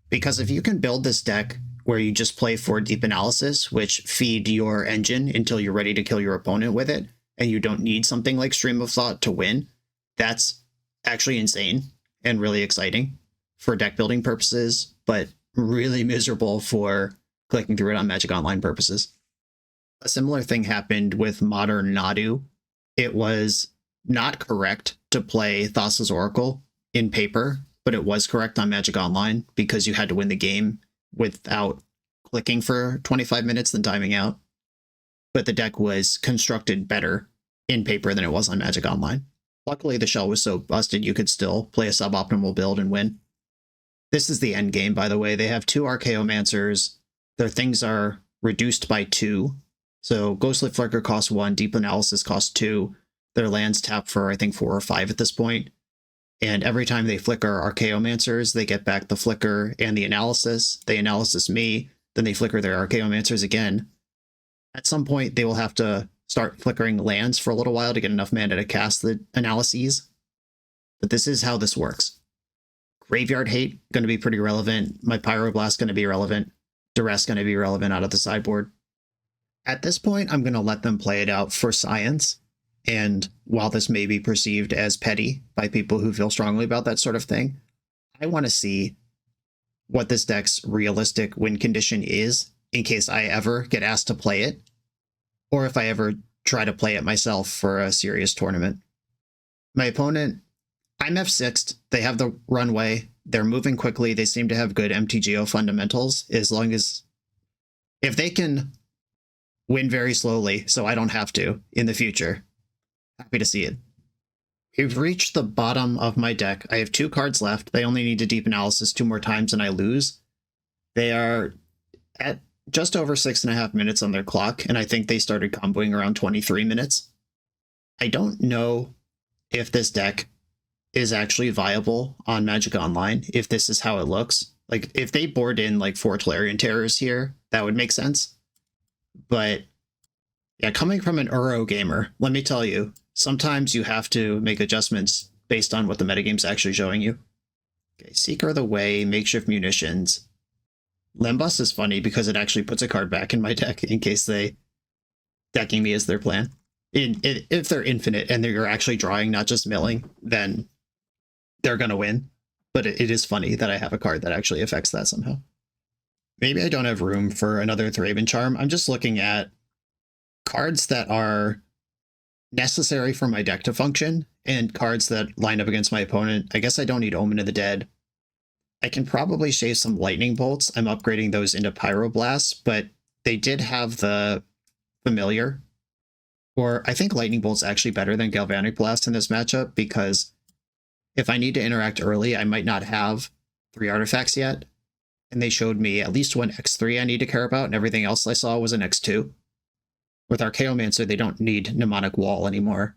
Because if you can build this deck where you just play for Deep Analysis, which feed your engine until you're ready to kill your opponent with it, and you don't need something like Stream of Thought to win, that's actually insane and really exciting for deck building purposes, but really miserable for clicking through it on Magic Online purposes. A similar thing happened with Modern Nadu. It was not correct to play Thassa's Oracle in paper, but it was correct on Magic Online because you had to win the game without clicking for 25 minutes then timing out. But the deck was constructed better in paper than it was on Magic Online. Luckily, the shell was so busted you could still play a suboptimal build and win. This is the end game, by the way. They have 2 Archaeomancers. Their things are reduced by 2. So Ghostly Flicker costs 1, Deep Analysis costs 2. Their lands tap for, I think, 4 or 5 at this point. And every time they flicker Archaeomancers, they get back the flicker and the analysis. They analysis me, then they flicker their Archaeomancers again. At some point, they will have to start flickering lands for a little while to get enough mana to cast the analyses. But this is how this works. Graveyard Hate, going to be pretty relevant. My Pyroblast going to be relevant. Duress going to be relevant out of the sideboard. At this point, I'm going to let them play it out for science. And while this may be perceived as petty by people who feel strongly about that sort of thing, I want to see what this deck's realistic win condition is in case I ever get asked to play it, or if I ever try to play it myself for a serious tournament. My opponent, I'm F6'd. They have the runway. They're moving quickly. They seem to have good MTGO fundamentals, as long as if they can win very slowly so I don't have to in the future. Happy to see it. We've reached the bottom of my deck. I have 2 cards left. They only need to deep analysis 2 more times and I lose. They are at just over 6.5 minutes on their clock, and I think they started comboing around 23 minutes. I don't know if this deck is actually viable on Magic Online, if this is how it looks. Like, if they board in like 4 Tolarian Terrors here, that would make sense. But yeah, coming from an Uro gamer, let me tell you, sometimes you have to make adjustments based on what the metagame's actually showing you. Okay, Seeker of the Way, Makeshift Munitions. Lembas is funny because it actually puts a card back in my deck in case they decking me as their plan. If they're infinite and you're actually drawing, not just milling, then they're going to win. But it is funny that I have a card that actually affects that somehow. Maybe I don't have room for another Thraben Charm. I'm just looking at cards that are necessary for my deck to function and cards that line up against my opponent. I guess I don't need Omen of the Dead. I can probably shave some Lightning Bolts. I'm upgrading those into Pyroblasts, but they did have the Familiar. Or I think Lightning Bolt's actually better than Galvanic Blast in this matchup, because if I need to interact early, I might not have 3 artifacts yet. And they showed me at least one X3 I need to care about, and everything else I saw was an X2. With Archaeomancer, they don't need Mnemonic Wall anymore.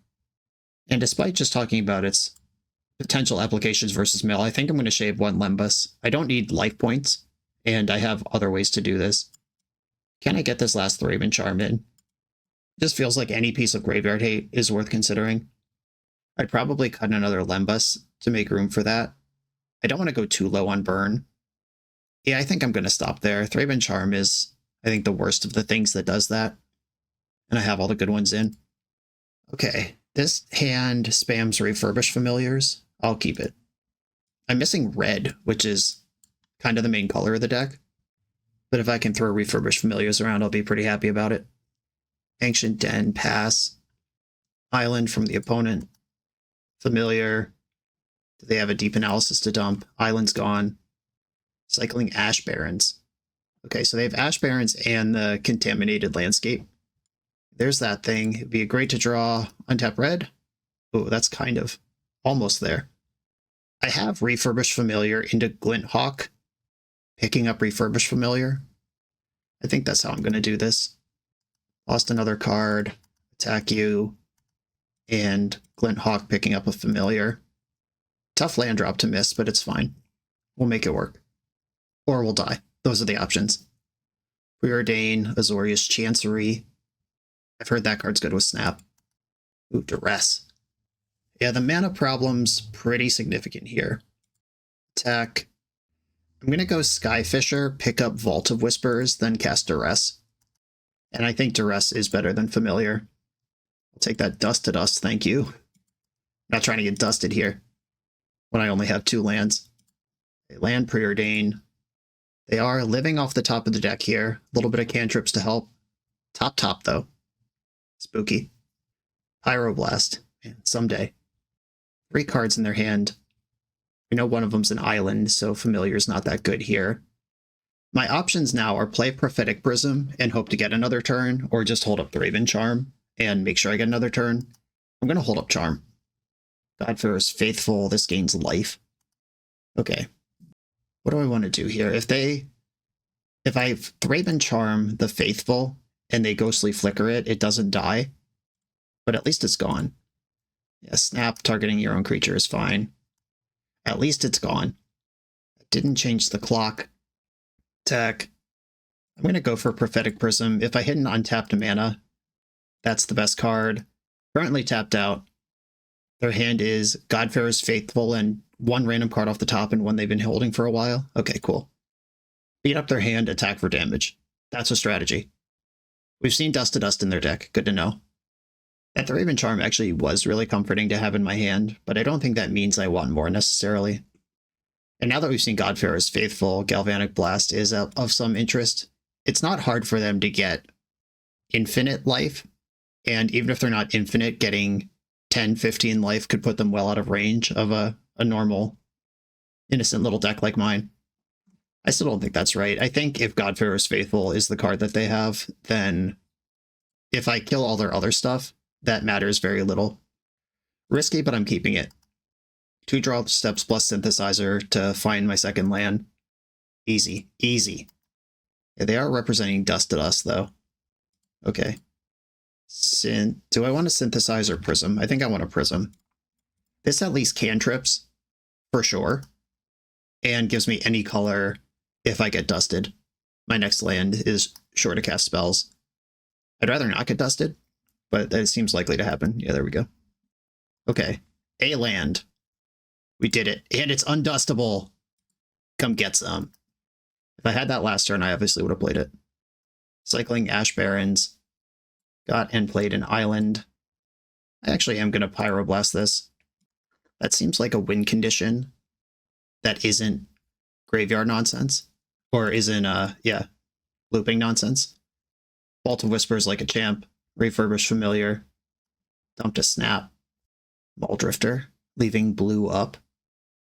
And despite just talking about its potential applications versus mill, I think I'm going to shave 1 Lembas. I don't need life points, and I have other ways to do this. Can I get this last Thraben Charm in? Just feels like any piece of Graveyard Hate is worth considering. I'd probably cut another Lembas to make room for that. I don't want to go too low on burn. Yeah, I think I'm going to stop there. Thraben Charm is, I think, the worst of the things that does that. And I have all the good ones in. Okay, this hand spams Refurbished Familiars. I'll keep it. I'm missing red, which is kind of the main color of the deck. But if I can throw Refurbished Familiars around, I'll be pretty happy about it. Ancient Den, pass. Island from the opponent. Familiar. Do they have a deep analysis to dump? Island's gone. Cycling Ash Barrens. Okay, so they have Ash Barrens and the Contaminated Landscape. There's that thing. It'd be great to draw untap red. Oh, that's kind of almost there. I have Refurbished Familiar into Glint Hawk. Picking up Refurbished Familiar. I think that's how I'm going to do this. Lost another card. Attack you. And Glint Hawk picking up a Familiar. Tough land drop to miss, but it's fine. We'll make it work. Or we'll die. Those are the options. Preordain, Azorius Chancery. I've heard that card's good with Snap. Ooh, Duress. Yeah, the mana problem's pretty significant here. Attack. I'm going to go Skyfisher, pick up Vault of Whispers, then cast Duress. And I think Duress is better than Familiar. I'll take that Dust to Dust, thank you. Not trying to get dusted here when I only have 2 lands. They land Preordain. They are living off the top of the deck here. A little bit of cantrips to help. Top, though. Spooky. Pyroblast. Man, someday. 3 cards in their hand. We know one of them's an island, so Familiar's not that good here. My options now are play Prophetic Prism and hope to get another turn, or just hold up Thraben Charm and make sure I get another turn. I'm going to hold up Charm. Godfarer's Faithful, this gains life. Okay. What do I want to do here? If I Thraben Charm the Faithful and they Ghostly Flicker it, it doesn't die. But at least it's gone. Yeah, Snap targeting your own creature is fine. At least it's gone. I didn't change the clock. Attack. I'm going to go for Prophetic Prism. If I hit an untapped mana, that's the best card. Currently tapped out. Their hand is Godfarer's Faithful and one random card off the top and one they've been holding for a while. Okay, cool. Beat up their hand, attack for damage. That's a strategy. We've seen Dust to Dust in their deck. Good to know. That the Raven Charm actually was really comforting to have in my hand, but I don't think that means I want more necessarily. And now that we've seen Godfarer's Faithful, Galvanic Blast is of some interest. It's not hard for them to get infinite life, and even if they're not infinite, getting 10, 15 life could put them well out of range of a normal, innocent little deck like mine. I still don't think that's right. I think if Godfarer's Faithful is the card that they have, then if I kill all their other stuff, that matters very little. Risky, but I'm keeping it. 2 draw steps plus Synthesizer to find my second land. Easy, easy. Yeah, they are representing Dust to Dust, though. Okay. Do I want a Synthesizer Prism? I think I want a Prism. This at least cantrips, for sure, and gives me any color if I get dusted. My next land is sure to cast spells. I'd rather not get dusted, but that seems likely to happen. Yeah, there we go. Okay, a land. We did it, and it's undustable. Come get some. If I had that last turn, I obviously would have played it. Cycling Ash Barrens. Got and played an island. I actually am going to Pyroblast this. That seems like a win condition that isn't graveyard nonsense. Or isn't, looping nonsense. Vault of Whispers like a champ. Refurbished Familiar. Dump to Snap. Muldrifter, leaving blue up.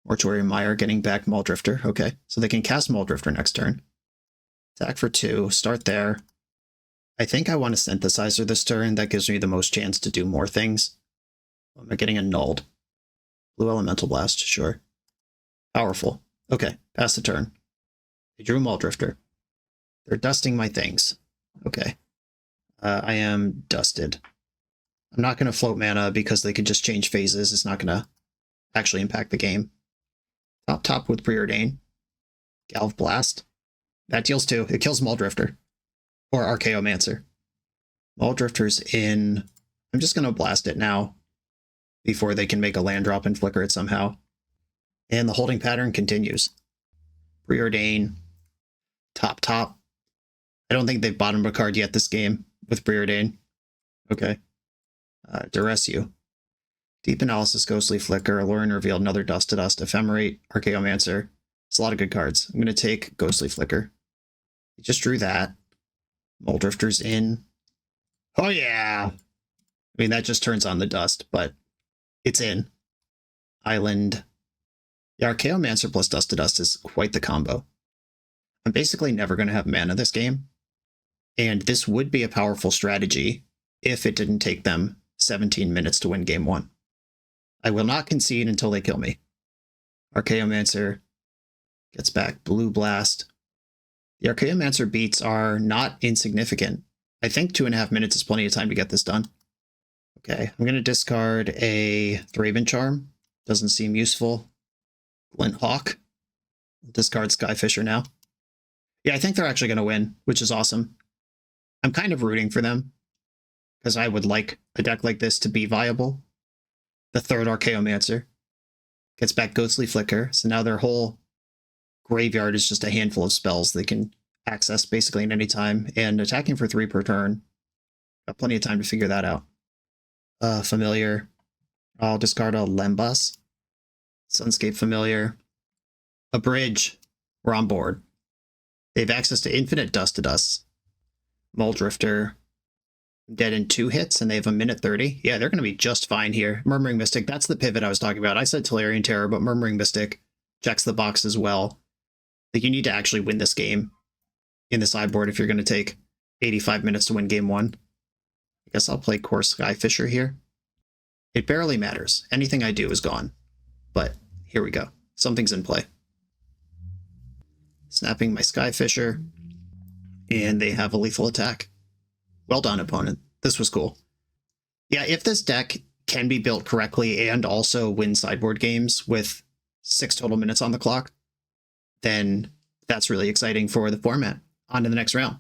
Mortuary Mire getting back Muldrifter. Okay, so they can cast Muldrifter next turn. Attack for 2, start there. I think I want a Synthesizer this turn. That gives me the most chance to do more things. Am I getting annulled? Blue Elemental Blast, sure. Powerful. Okay, pass the turn. I drew Muldrifter. They're dusting my things. Okay. I am dusted. I'm not going to float mana because they can just change phases. It's not going to actually impact the game. Top with Preordain. Galv Blast. That deals 2. It kills Muldrifter. Or Archaeomancer. Muldrifter's in. I'm just going to blast it now before they can make a land drop and flicker it somehow. And the holding pattern continues. Preordain. Top. I don't think they've bottomed a card yet this game with Preordain. Okay. Duress You. Deep Analysis, Ghostly Flicker, Allure and Reveal, another Dust to Dust, Ephemerate, Archaeomancer. It's a lot of good cards. I'm going to take Ghostly Flicker. I just drew that. Muldrifter's in. Oh yeah! I mean, that just turns on the dust, but it's in. Island. The Archaeomancer plus Dust to Dust is quite the combo. I'm basically never going to have mana this game, and this would be a powerful strategy if it didn't take them 17 minutes to win game 1. I will not concede until they kill me. Archaeomancer gets back Blue Blast. The Archaeomancer beats are not insignificant. I think 2.5 minutes is plenty of time to get this done. Okay, I'm going to discard a Raven Charm. Doesn't seem useful. Glint Hawk. Discard Skyfisher now. Yeah, I think they're actually going to win, which is awesome. I'm kind of rooting for them, because I would like a deck like this to be viable. The third Archaeomancer gets back Ghostly Flicker, so now their whole graveyard is just a handful of spells they can access basically at any time, and attacking for 3 per turn. Got plenty of time to figure that out. Familiar. I'll discard a Lembas. Sunscape Familiar. A Bridge. We're on board. They have access to infinite Dust to Dust. Muldrifter. Dead in 2 hits, and they have a minute 30. Yeah, they're going to be just fine here. Murmuring Mystic, that's the pivot I was talking about. I said Tolarian Terror, but Murmuring Mystic checks the box as well. Like, you need to actually win this game in the sideboard if you're going to take 85 minutes to win game 1. I guess I'll play Core Skyfisher here. It barely matters. Anything I do is gone. But here we go. Something's in play. Snapping my Skyfisher. And they have a lethal attack. Well done, opponent. This was cool. Yeah, if this deck can be built correctly and also win sideboard games with 6 total minutes on the clock, then that's really exciting for the format. On to the next round.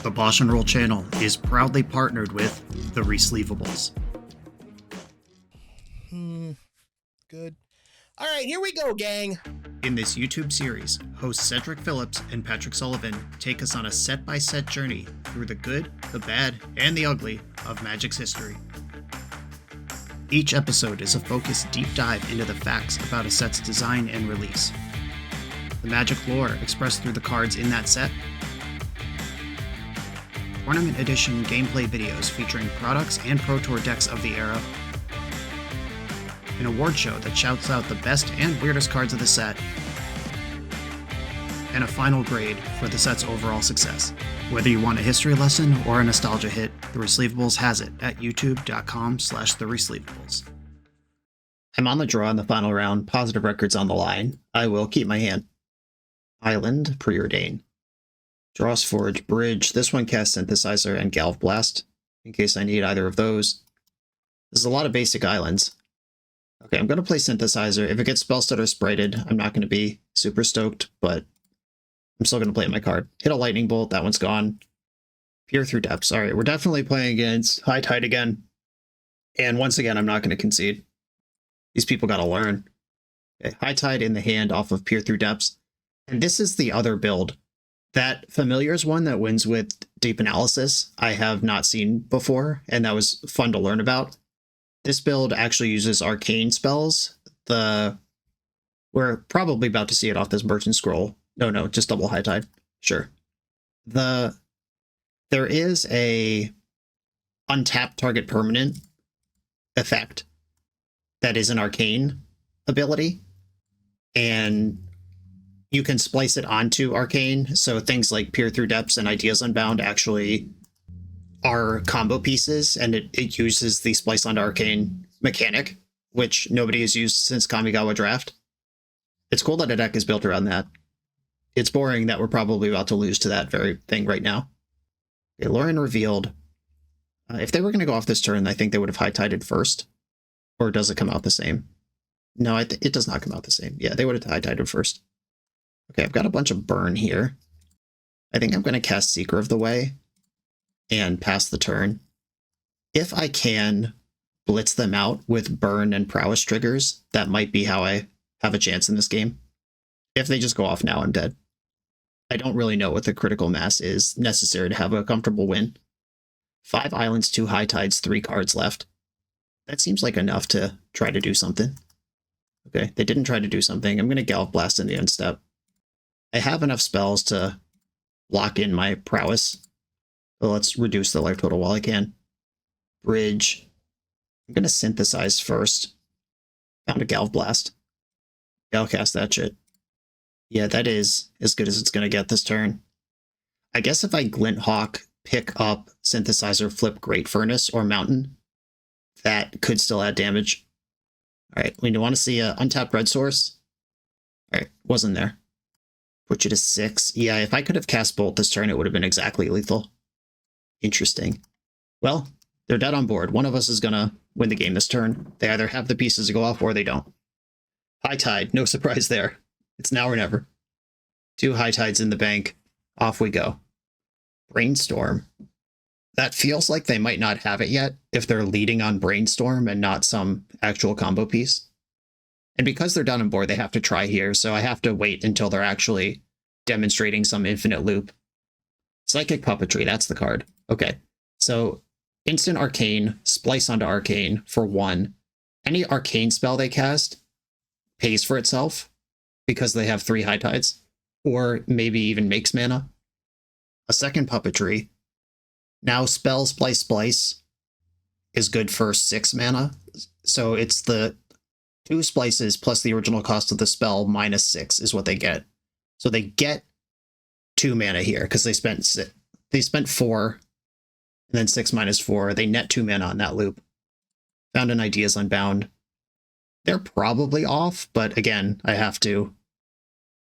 The BoshNRoll channel is proudly partnered with the Resleevables. Good. All right, here we go, gang. In this YouTube series, hosts Cedric Phillips and Patrick Sullivan take us on a set-by-set journey through the good, the bad, and the ugly of Magic's history. Each episode is a focused deep dive into the facts about a set's design and release, the Magic lore expressed through the cards in that set, Tournament Edition gameplay videos featuring products and Pro Tour decks of the era, an award show that shouts out the best and weirdest cards of the set, and a final grade for the set's overall success. Whether you want a history lesson or a nostalgia hit, The Resleevables has it at youtube.com/theresleevables. I'm on the draw in the final round, positive records on the line. I will keep my hand. Island, Preordain. Dross Forge, Bridge. This one casts Synthesizer and Galv Blast, in case I need either of those. There's a lot of basic islands. Okay, I'm going to play Synthesizer. If it gets Spellstutter Sprited, I'm not going to be super stoked, but I'm still going to play my card. Hit a Lightning Bolt, that one's gone. Peer Through Depths. All right, we're definitely playing against High Tide again. And once again, I'm not going to concede. These people got to learn. Okay, High Tide in the hand off of Peer Through Depths. And this is the other build. That Familiars one that wins with Deep Analysis, I have not seen before, and that was fun to learn about. This build actually uses arcane spells. We're probably about to see it off this Merchant Scroll. No, just double High Tide. Sure. There is a untap target permanent effect that is an arcane ability, and you can splice it onto arcane. So things like Peer Through Depths and Ideas Unbound actually are combo pieces, and it uses the splice onto arcane mechanic, which nobody has used since Kamigawa Draft. It's cool that a deck is built around that. It's boring that we're probably about to lose to that very thing right now. Okay, Lauren revealed. If they were going to go off this turn, I think they would have high-tided first. Or does it come out the same? No, it does not come out the same. Yeah, they would have high-tided first. Okay, I've got a bunch of burn here. I think I'm going to cast Seeker of the Way and pass the turn. If I can blitz them out with burn and prowess triggers, that might be how I have a chance in this game. If they just go off now, I'm dead. I don't really know what the critical mass is necessary to have a comfortable win. 5 islands, 2 high tides, 3 cards left. That seems like enough to try to do something. Okay, they didn't try to do something. I'm going to Galv Blast in the end step. I have enough spells to lock in my prowess. So let's reduce the life total while I can. Bridge. I'm going to synthesize first. Found a Galv Blast. Yeah, I'll cast that shit. Yeah, that is as good as it's going to get this turn. I guess if I Glint Hawk, pick up Synthesizer, flip Great Furnace or Mountain, that could still add damage. Alright, we want to see an untapped red source. Alright, wasn't there. Put you to 6. Yeah, if I could have cast Bolt this turn, it would have been exactly lethal. Interesting. Well, they're dead on board. One of us is going to win the game this turn. They either have the pieces to go off or they don't. High Tide, no surprise there. It's now or never. 2 high tides in the bank. Off we go. Brainstorm. That feels like they might not have it yet if they're leading on Brainstorm and not some actual combo piece. And because they're down on board, they have to try here, so I have to wait until they're actually demonstrating some infinite loop. Psychic Puppetry, that's the card. Okay, so instant Arcane, splice onto Arcane for 1. Any Arcane spell they cast pays for itself because they have 3 high tides, or maybe even makes mana. A second Puppetry. Now spell Splice is good for 6 mana, so it's the 2 splices plus the original cost of the spell minus 6 is what they get. So they get 2 mana here because they spent 4 and then 6 minus 4. They net 2 mana on that loop. Found an Ideas Unbound. They're probably off, but again, I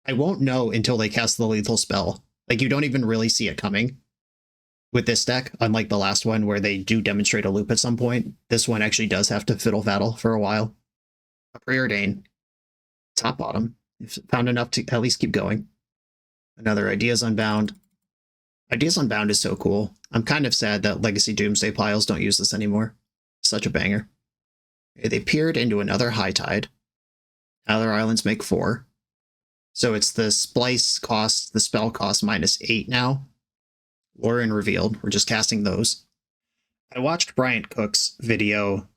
won't know until they cast the lethal spell. Like, you don't even really see it coming. with this deck, unlike the last one where they do demonstrate a loop at some point. This one actually does have to fiddle faddle for a while. A Preordain, top bottom, if found enough to at least keep going. Another Ideas Unbound. Ideas Unbound is so cool. I'm kind of sad that Legacy Doomsday piles don't use this anymore. Such a banger. Okay, they peered into another High Tide. Now their islands make 4. So it's the splice cost, the spell cost -8 now. Lorien Revealed. We're just casting those. I watched Bryant Cook's video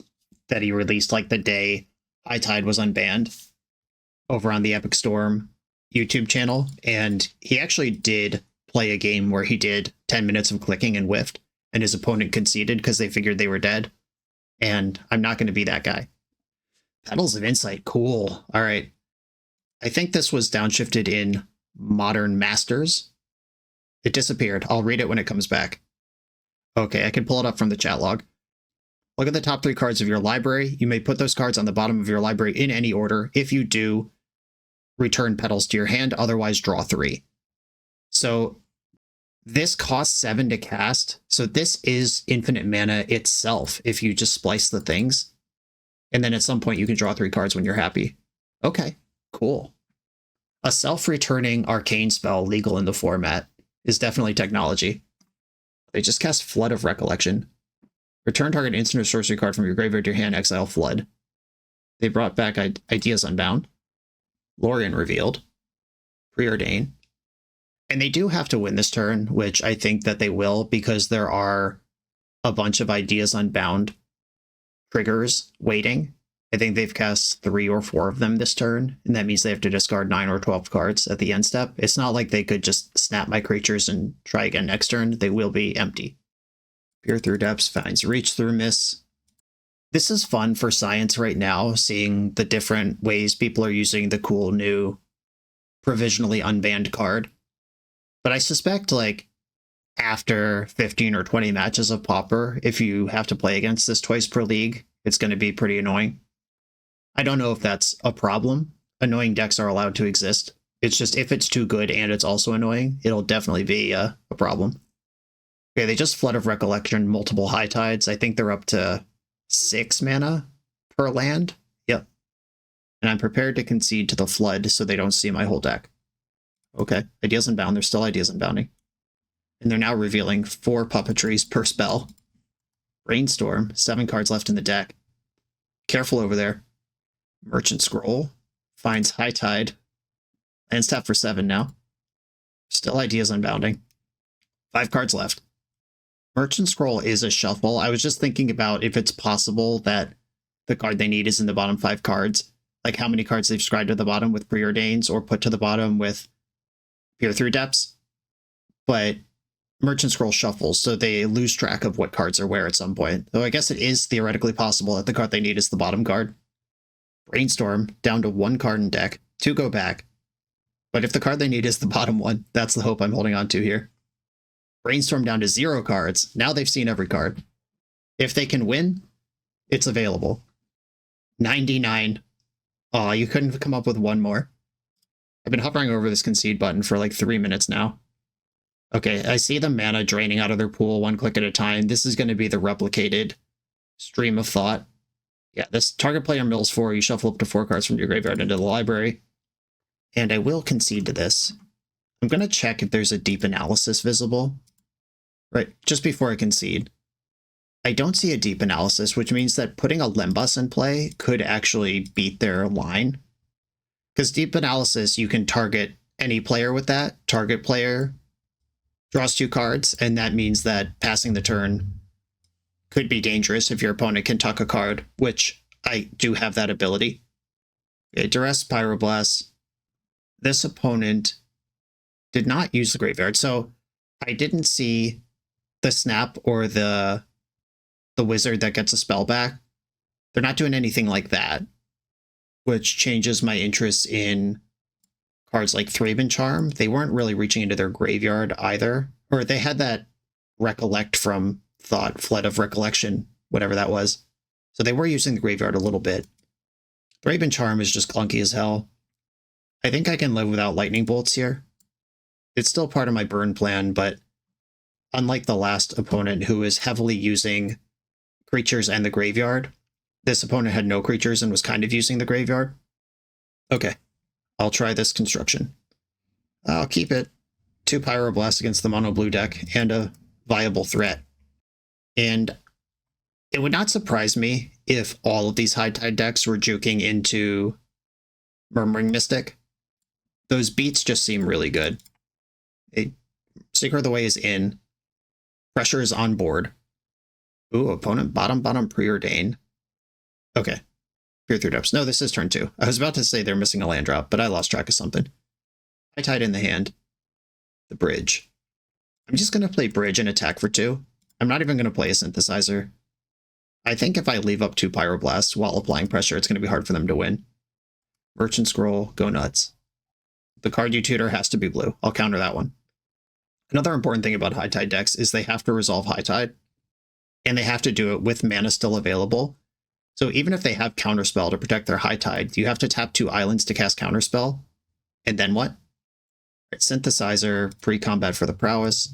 that he released like the day High Tide was unbanned over on the Epic Storm YouTube channel, and he actually did play a game where he did 10 minutes of clicking and whiffed, and his opponent conceded because they figured they were dead. And I'm not going to be that guy. Petals of Insight, cool. All right. I think this was downshifted in Modern Masters. It disappeared. I'll read it when it comes back. Okay, I can pull it up from the chat log. Look at the top 3 cards of your library. You may put those cards on the bottom of your library in any order. If you do, return Petals to your hand, otherwise draw 3. So this costs 7 to cast. So this is infinite mana itself if you just splice the things. And then at some point you can draw 3 cards when you're happy. Okay, cool. A self-returning arcane spell legal in the format is definitely technology. They just cast Flood of Recollection. Return target instant or sorcery card from your graveyard to your hand, exile Flood. They brought back Ideas Unbound. Lorien Revealed. Preordain. And they do have to win this turn, which I think that they will, because there are a bunch of Ideas Unbound triggers waiting. I think they've cast 3 or 4 of them this turn, and that means they have to discard 9 or 12 cards at the end step. It's not like they could just snap my creatures and try again next turn. They will be empty. Peer Through Depths finds Reach Through Miss. This is fun for Science right now, seeing the different ways people are using the cool new provisionally unbanned card. But I suspect, like, after 15 or 20 matches of Pauper, if you have to play against this twice per league, it's going to be pretty annoying. I don't know if that's a problem. Annoying decks are allowed to exist. It's just if it's too good and it's also annoying, it'll definitely be a problem. Okay, they just Flood of Recollection, multiple High Tides. I think they're up to 6 mana per land. Yep. And I'm prepared to concede to the Flood so they don't see my whole deck. Okay, Ideas Unbound. They're still Ideas Unbounding. And they're now revealing 4 puppetries per spell. Brainstorm, 7 cards left in the deck. Careful over there. Merchant Scroll finds High Tide. Lands tap for 7 now. Still Ideas Unbounding. 5 cards left. Merchant Scroll is a shuffle. I was just thinking about if it's possible that the card they need is in the bottom 5 cards. Like how many cards they've scribed to the bottom with Preordains or put to the bottom with Peer Through Depths. But Merchant Scroll shuffles, so they lose track of what cards are where at some point. Though I guess it is theoretically possible that the card they need is the bottom card. Brainstorm, down to 1 card in deck. 2 go back. But if the card they need is the bottom one, that's the hope I'm holding on to here. Brainstorm down to 0 cards. Now they've seen every card. If they can win, it's available. 99. Aw, you couldn't come up with one more. I've been hovering over this concede button for like 3 minutes now. Okay, I see the mana draining out of their pool 1 click at a time. This is going to be the replicated stream of thought. Yeah, this target player mills 4. You shuffle up to 4 cards from your graveyard into the library. And I will concede to this. I'm going to check if there's a deep analysis visible. Right, just before I concede. I don't see a deep analysis, which means that putting a Lembas in play could actually beat their line. Because deep analysis, you can target any player with that. Target player draws 2 cards, and that means that passing the turn could be dangerous if your opponent can tuck a card, which I do have that ability. Okay, Duress, Pyroblast. This opponent did not use the graveyard, so I didn't see the snap or the wizard that gets a spell back. They're not doing anything like that, which changes my interest in cards like Thraben Charm. They weren't really reaching into their graveyard either, or they had that Recollect from Thought, Flood of Recollection, whatever that was. So they were using the graveyard a little bit. Thraben Charm is just clunky as hell. I think I can live without lightning bolts here. It's still part of my burn plan, but unlike the last opponent who is heavily using creatures and the graveyard, this opponent had no creatures and was kind of using the graveyard. Okay, I'll try this construction. I'll keep it. 2 Pyroblast against the mono blue deck and a viable threat. And it would not surprise me if all of these high tide decks were juking into Murmuring Mystic. Those beats just seem really good. Secret of the Way is in. Pressure is on board. Ooh, opponent bottom preordain. Okay. Peer through depths. No, this is turn 2. I was about to say they're missing a land drop, but I lost track of something. High tide in the hand. The bridge. I'm just going to play bridge and attack for 2. I'm not even going to play a synthesizer. I think if I leave up 2 Pyroblasts while applying pressure, it's going to be hard for them to win. Merchant Scroll, go nuts. The card you tutor has to be blue. I'll counter that one. Another important thing about high tide decks is they have to resolve high tide, and they have to do it with mana still available. So even if they have counterspell to protect their high tide, you have to tap 2 islands to cast counterspell. And then what? Right, synthesizer, pre-combat for the prowess,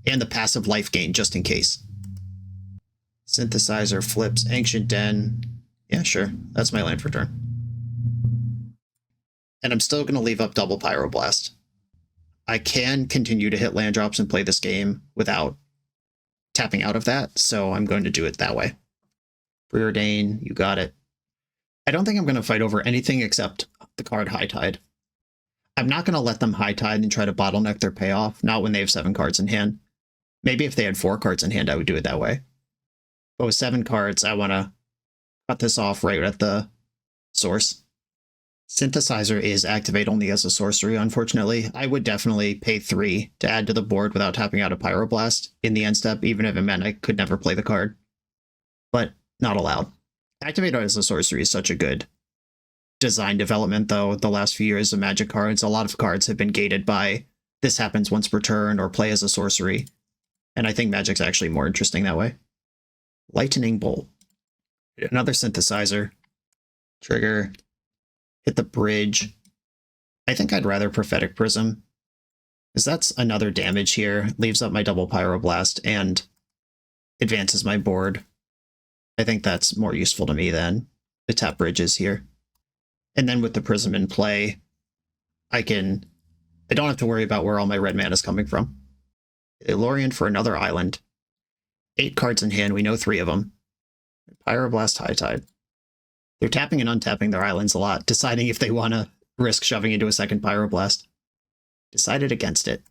and the passive life gain just in case. Synthesizer flips Ancient Den. Yeah, sure. That's my land for turn. And I'm still going to leave up double Pyroblast. I can continue to hit land drops and play this game without tapping out of that, so I'm going to do it that way. Preordain, you got it. I don't think I'm going to fight over anything except the card High Tide. I'm not going to let them High Tide and try to bottleneck their payoff, not when they have 7 cards in hand. Maybe if they had 4 cards in hand, I would do it that way. But with 7 cards, I want to cut this off right at the source. Synthesizer is activate only as a sorcery, unfortunately. I would definitely pay 3 to add to the board without tapping out a Pyroblast in the end step, even if it meant I could never play the card. But not allowed. Activate as a sorcery is such a good design development, though. The last few years of Magic cards, a lot of cards have been gated by this happens once per turn or play as a sorcery. And I think Magic's actually more interesting that way. Lightning Bolt. Another Synthesizer. Trigger. Hit the bridge. I think I'd rather Prophetic Prism, because that's another damage here. Leaves up my double Pyroblast and advances my board. I think that's more useful to me than the tap bridges here. And then with the Prism in play, I don't have to worry about where all my red mana is coming from. Lorien for another island. 8 cards in hand, we know 3 of them. Pyroblast, High Tide. They're tapping and untapping their islands a lot, deciding if they want to risk shoving into a second Pyroblast. Decided against it.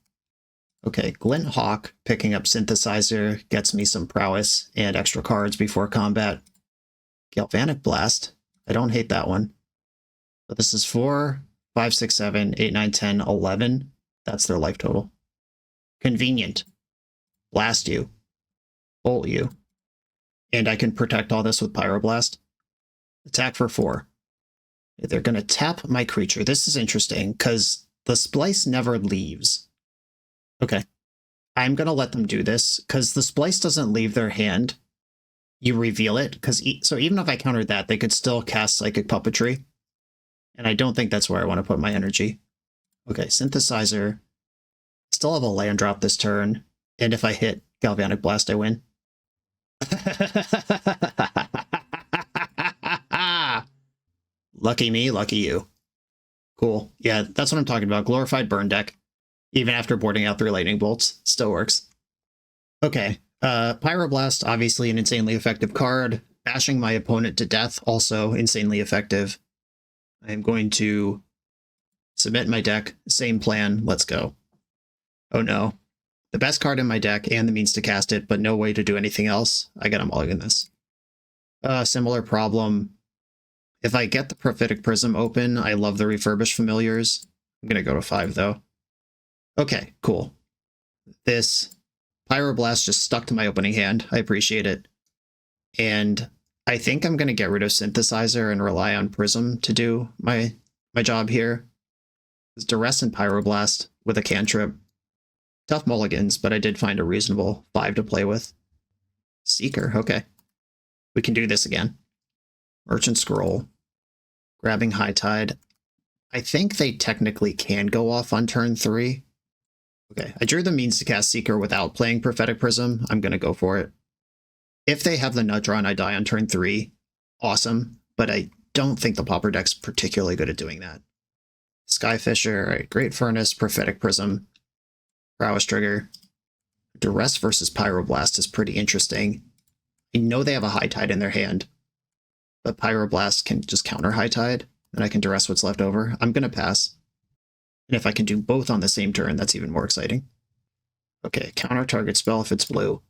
Okay, Glint Hawk picking up Synthesizer gets me some prowess and extra cards before combat. Galvanic Blast. I don't hate that one. So this is 4, 5, 6, 7, 8, 9, 10, 11. That's their life total. Convenient. Blast you. Bolt you. And I can protect all this with Pyroblast. Attack for 4. They're going to tap my creature. This is interesting, because the Splice never leaves. Okay. I'm going to let them do this, because the Splice doesn't leave their hand. You reveal it, so even if I countered that, they could still cast Psychic Puppetry. And I don't think that's where I want to put my energy. Okay, Synthesizer. Still have a land drop this turn, and if I hit Galvanic Blast, I win. Lucky me, lucky you. Cool. Yeah, that's what I'm talking about. Glorified burn deck. Even after boarding out 3 lightning bolts. Still works. Okay. Pyroblast, obviously an insanely effective card. Bashing my opponent to death, also insanely effective. I am going to submit my deck. Same plan. Let's go. Oh no. The best card in my deck and the means to cast it, but no way to do anything else. I gotta mulligan this. Similar problem. If I get the Prophetic Prism open, I love the Refurbished Familiars. I'm going to go to 5, though. Okay, cool. This Pyroblast just stuck to my opening hand. I appreciate it. And I think I'm going to get rid of Synthesizer and rely on Prism to do my job here. It's Duress and Pyroblast with a cantrip. Tough mulligans, but I did find a reasonable 5 to play with. Seeker, okay. We can do this again. Merchant Scroll. Grabbing High Tide. I think they technically can go off on turn 3. Okay, I drew the means to cast Seeker without playing Prophetic Prism. I'm going to go for it. If they have the nut draw and I die on turn 3, awesome. But I don't think the Pauper deck's particularly good at doing that. Skyfisher, all right, Great Furnace, Prophetic Prism, Prowess Trigger. Duress versus Pyroblast is pretty interesting. I know they have a High Tide in their hand, but Pyroblast can just counter High Tide, and I can Duress what's left over. I'm going to pass. And if I can do both on the same turn, that's even more exciting. Okay, counter target spell if it's blue.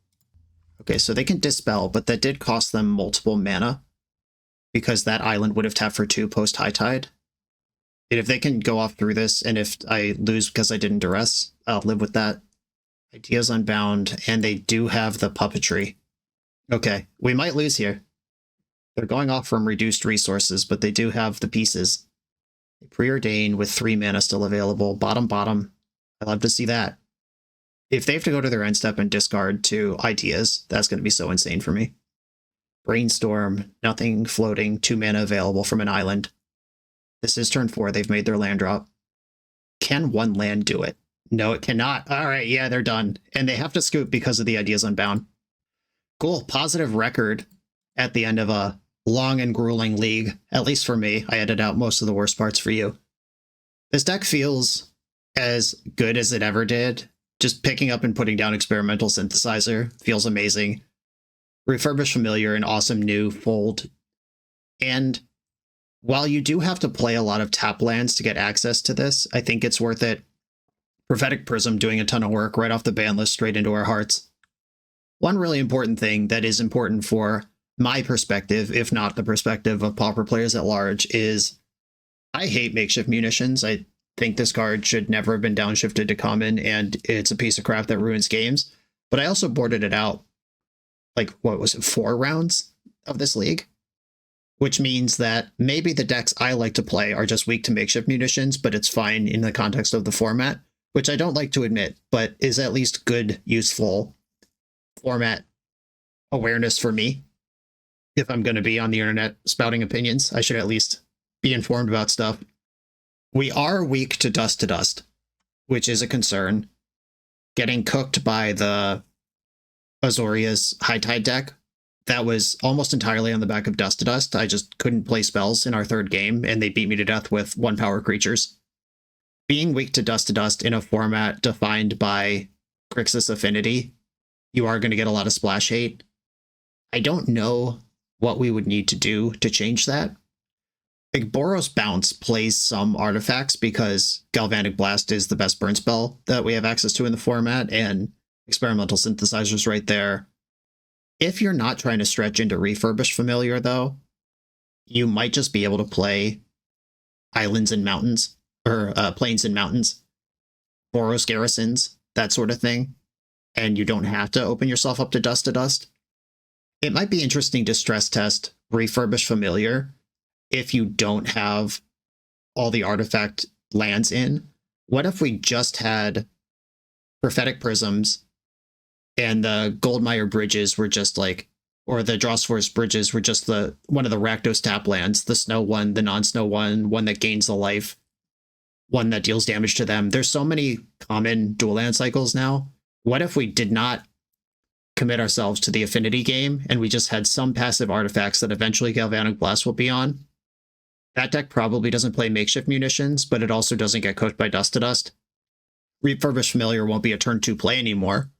Okay, so they can Dispel, but that did cost them multiple mana, because that island would have tapped for 2 post High Tide. And if they can go off through this, and if I lose because I didn't Duress, I'll live with that. Ideas Unbound, and they do have the Puppetry. Okay, we might lose here. They're going off from reduced resources, but they do have the pieces. Preordain with 3 mana still available. Bottom. I love to see that. If they have to go to their end step and discard 2 ideas, that's going to be so insane for me. Brainstorm, nothing floating, 2 mana available from an island. This is turn 4. They've made their land drop. Can 1 land do it? No, it cannot. All right, yeah, they're done. And they have to scoop because of the Ideas Unbound. Cool, positive record at the end of a long and grueling league, at least for me. I edited out most of the worst parts for you. This deck feels as good as it ever did. Just picking up and putting down Experimental Synthesizer feels amazing. Refurbished Familiar, an awesome new fold. And while you do have to play a lot of tap lands to get access to this, I think it's worth it. Prophetic Prism doing a ton of work right off the ban list straight into our hearts. One really important thing that is important for my perspective, if not the perspective of Pauper players at large, is I hate makeshift munitions. I think this card should never have been downshifted to common, and it's a piece of crap that ruins games. But I also boarded it out, like, what was it, 4 rounds of this league? Which means that maybe the decks I like to play are just weak to makeshift munitions, but it's fine in the context of the format, which I don't like to admit, but is at least good, useful format awareness for me. If I'm going to be on the internet spouting opinions, I should at least be informed about stuff. We are weak to Dust, which is a concern. Getting cooked by the Azoria's High Tide deck, that was almost entirely on the back of Dust. I just couldn't play spells in our 3rd game, and they beat me to death with 1-power creatures. Being weak to Dust in a format defined by Grixis Affinity, you are going to get a lot of splash hate. I don't know what we would need to do to change that. Like, Boros Bounce plays some artifacts because Galvanic Blast is the best burn spell that we have access to in the format, and Experimental Synthesizer's right there. If you're not trying to stretch into Refurbished Familiar, though, you might just be able to play Islands and Mountains, or Plains and Mountains, Boros Garrisons, that sort of thing, and you don't have to open yourself up to Dust. It might be interesting to stress test Refurbished Familiar if you don't have all the artifact lands in. What if we just had Prophetic Prisms and the Goldmire Bridges were just like, or the Drossforce Bridges were just one of the Rakdos tap lands, the snow one, the non-snow one that gains the life, one that deals damage to them. There's so many common dual land cycles now. What if we did not commit ourselves to the affinity game and we just had some passive artifacts that eventually Galvanic Blast will be on? That deck probably doesn't play makeshift munitions, but it also doesn't get cooked by Dust. Refurbished Familiar won't be a turn 2 play anymore,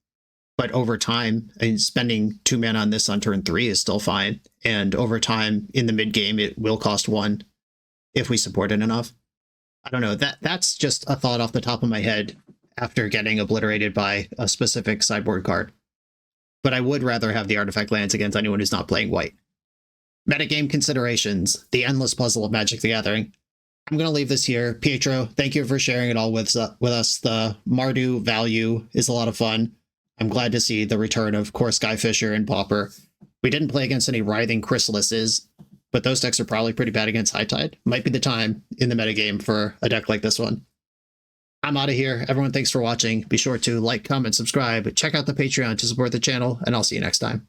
but over time, spending 2 mana on this on turn 3 is still fine, and over time, in the mid game, it will cost 1 if we support it enough. I don't know, that's just a thought off the top of my head after getting obliterated by a specific sideboard card. But I would rather have the artifact lands against anyone who's not playing white. Metagame considerations, the endless puzzle of Magic the Gathering. I'm going to leave this here. Pietro, thank you for sharing it all with us. The Mardu value is a lot of fun. I'm glad to see the return of Core Skyfisher and Pauper. We didn't play against any Writhing Chrysalises, but those decks are probably pretty bad against High Tide. Might be the time in the metagame for a deck like this one. I'm out of here. Everyone, thanks for watching. Be sure to like, comment, subscribe, check out the Patreon to support the channel, and I'll see you next time.